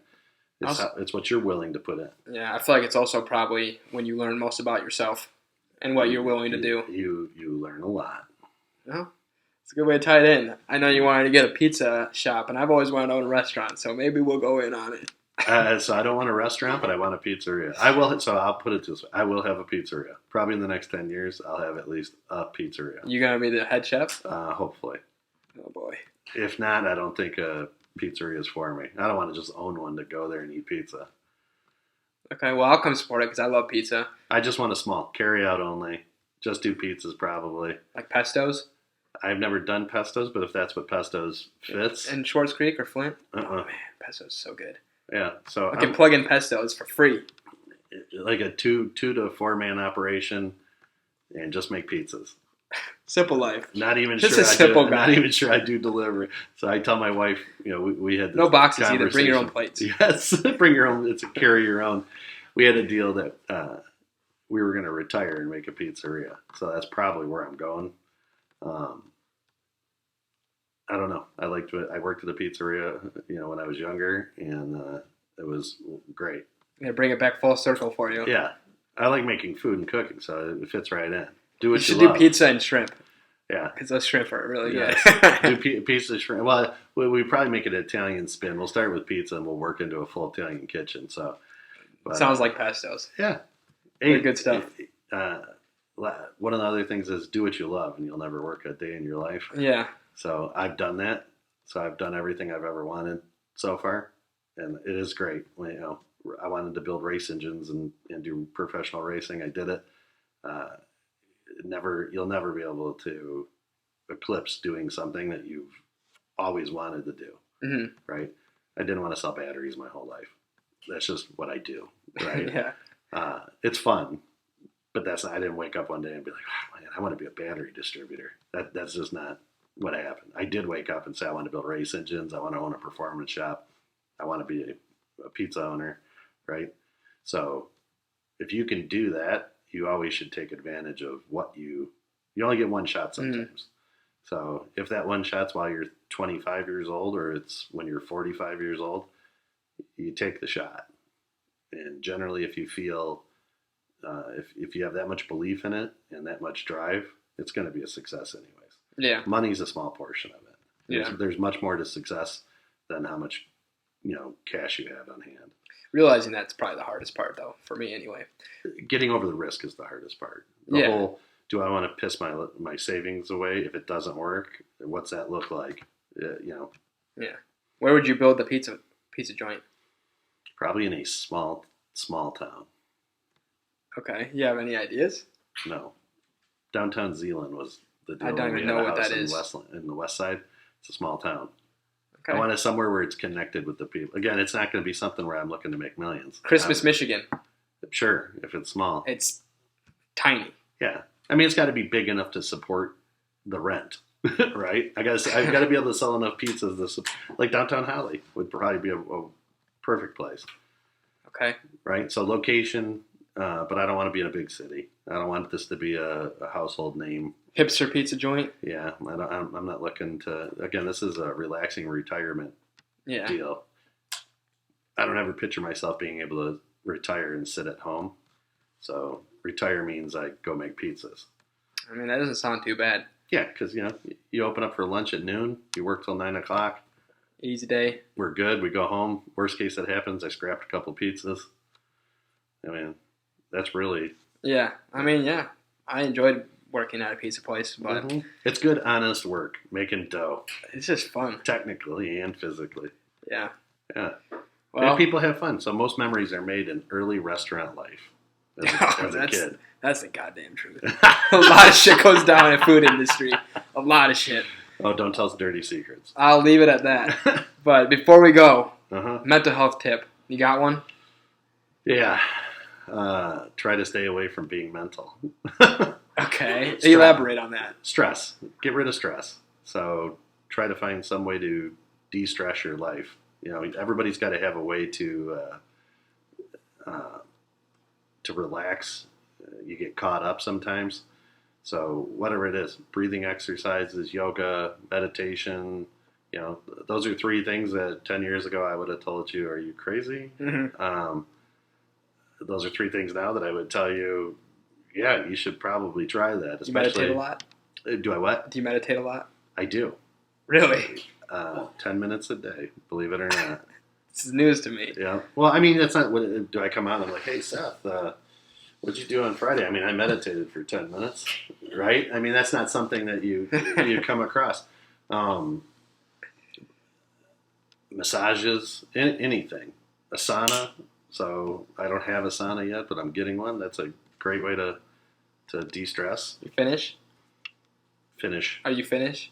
It's what you're willing to put in. Yeah, I feel like it's also probably when you learn most about yourself and what you're willing to do. You learn a lot. Well, it's a good way to tie it in. I know you wanted to get a pizza shop, and I've always wanted to own a restaurant, so maybe we'll go in on it. So I don't want a restaurant, but I want a pizzeria. I will. So I'll put it this way: I will have a pizzeria. Probably in the next 10 years, I'll have at least a pizzeria. You gonna be the head chef? Hopefully. Oh boy. If not, I don't think a pizzeria is for me. I don't want to just own one to go there and eat pizza. Okay, well I'll come support it because I love pizza. I just want a small carry out only. Just do pizzas probably. Like pestos? I've never done pestos, but if that's what pestos fits. In Schwartz Creek or Flint? Oh man, pestos so good. Yeah, so I can plug in pestos for free. Like a 2 to 4 man operation, and just make pizzas. Simple life. Not even just sure. A simple guy. Not even sure I do delivery. So I tell my wife, we had this no boxes either. Bring your own plates. Yes, bring your own. It's a carry your own. We had a deal that we were going to retire and make a pizzeria. So that's probably where I'm going. I don't know. I liked it. I worked at a pizzeria, when I was younger, and it was great. Yeah, bring it back full circle for you. Yeah, I like making food and cooking, so it fits right in. Do what you should love. do pizza and shrimp. Yeah, because those shrimp are really good. Do pizza shrimp. Well, we probably make an Italian spin. We'll start with pizza and we'll work into a full Italian kitchen. So, sounds like pestos. Yeah, very good stuff. One of the other things is do what you love, and you'll never work a day in your life. Yeah. So I've done that. So I've done everything I've ever wanted so far, and it is great. I wanted to build race engines and do professional racing. I did it. You'll never be able to eclipse doing something that you've always wanted to do. Mm-hmm. Right? I didn't want to sell batteries my whole life. That's just what I do. Right? Yeah. It's fun, but I didn't wake up one day and be like, oh, man, I want to be a battery distributor. That's just not what happened. I did wake up and say I want to build race engines. I want to own a performance shop. I want to be a pizza owner. Right? So if you can do that, you always should take advantage of what you only get one shot sometimes. Mm. So if that one shot's while you're 25 years old or it's when you're 45 years old, you take the shot. And generally, if you feel, if you have that much belief in it and that much drive, it's going to be a success anyways. Yeah. Money's a small portion of it. Yeah. There's much more to success than how much, cash you have on hand. Realizing that's probably the hardest part, though, for me anyway. Getting over the risk is the hardest part. The whole, do I want to piss my savings away if it doesn't work? What's that look like? Yeah. Where would you build the pizza joint? Probably in a small town. Okay. You have any ideas? No. Downtown Zeeland was the deal. I don't even know what that is. In the west side, it's a small town. Okay. I want it somewhere where it's connected with the people. Again, it's not going to be something where I'm looking to make millions. Christmas, Michigan. Sure, if it's small. It's tiny. Yeah. I mean, it's got to be big enough to support the rent, right? I've got to be able to sell enough pizzas. Like downtown Holly would probably be a perfect place. Okay. Right? So location, but I don't want to be in a big city. I don't want this to be a household name. Hipster pizza joint. Yeah, I'm not looking to. Again, this is a relaxing retirement deal. I don't ever picture myself being able to retire and sit at home. So retire means I go make pizzas. I mean, that doesn't sound too bad. Yeah, because you open up for lunch at noon. You work till 9 o'clock. Easy day. We're good. We go home. Worst case that happens, I scrapped a couple pizzas. I mean, that's really. Yeah, I mean, yeah, I enjoyed working at a pizza place, but it's good, honest work, making dough. It's just fun, technically and physically. Yeah. Well, and people have fun. So most memories are made in early restaurant life as a kid. That's the goddamn truth. A lot of shit goes down in the food industry. A lot of shit. Oh, don't tell us dirty secrets. I'll leave it at that. But before we go, mental health tip. You got one? Yeah. Try to stay away from being mental. Okay. Elaborate on that. Stress. Get rid of stress. So try to find some way to de-stress your life. Everybody's got to have a way to relax. You get caught up sometimes. So whatever it is, breathing exercises, yoga, meditation, those are 3 things that 10 years ago I would have told you, are you crazy? Those are 3 things now that I would tell you, yeah, you should probably try that. Do you meditate a lot? Do I what? Do you meditate a lot? I do. Really? 10 minutes a day, believe it or not. This is news to me. Yeah. Well, I mean, that's not what. Do I come out and I'm like, hey, Seth, what'd you do on Friday? I mean, I meditated for 10 minutes, right? I mean, that's not something that you come across. Massages, anything. A sauna. So I don't have a sauna yet, but I'm getting one. That's a great way to de-stress. You finish? Finish. Are you Finnish?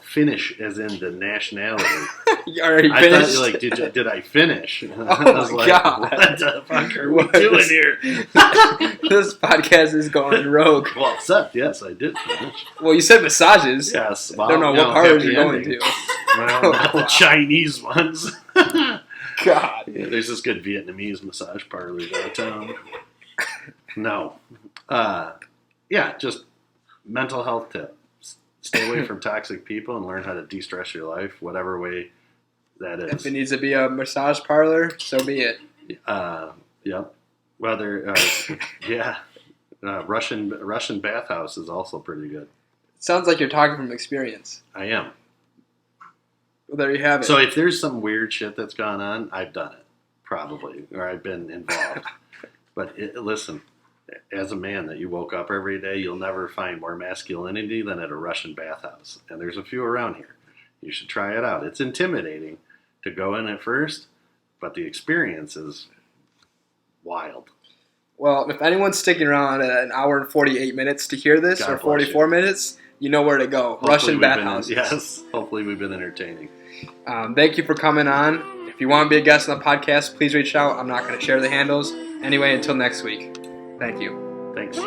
Finish as in the nationality. Are you finished? I thought did I finish? Oh I was my God. What the fuck are we doing here? This podcast is going rogue. Well, Seth, yes, I did finish. Well, you said massages. Yes. Well, I don't know what parlors you're going to. Well, not the Chinese ones. God. Yeah, there's this good Vietnamese massage parlor downtown. No. Just mental health tip. Stay away from toxic people and learn how to de-stress your life, whatever way that is. If it needs to be a massage parlor, so be it. Yep. Whether, Russian bathhouse is also pretty good. Sounds like you're talking from experience. I am. Well, there you have it. So if there's some weird shit that's gone on, I've done it, probably, or I've been involved. But listen, as a man that you woke up every day, you'll never find more masculinity than at a Russian bathhouse. And there's a few around here. You should try it out. It's intimidating to go in at first, but the experience is wild. Well, if anyone's sticking around at an hour and 48 minutes to hear this, or 44 minutes, you know where to go. Hopefully Russian bathhouses. Yes. Hopefully we've been entertaining. Thank you for coming on. If you want to be a guest on the podcast, please reach out. I'm not going to share the handles. Anyway, until next week. Thank you. Thanks.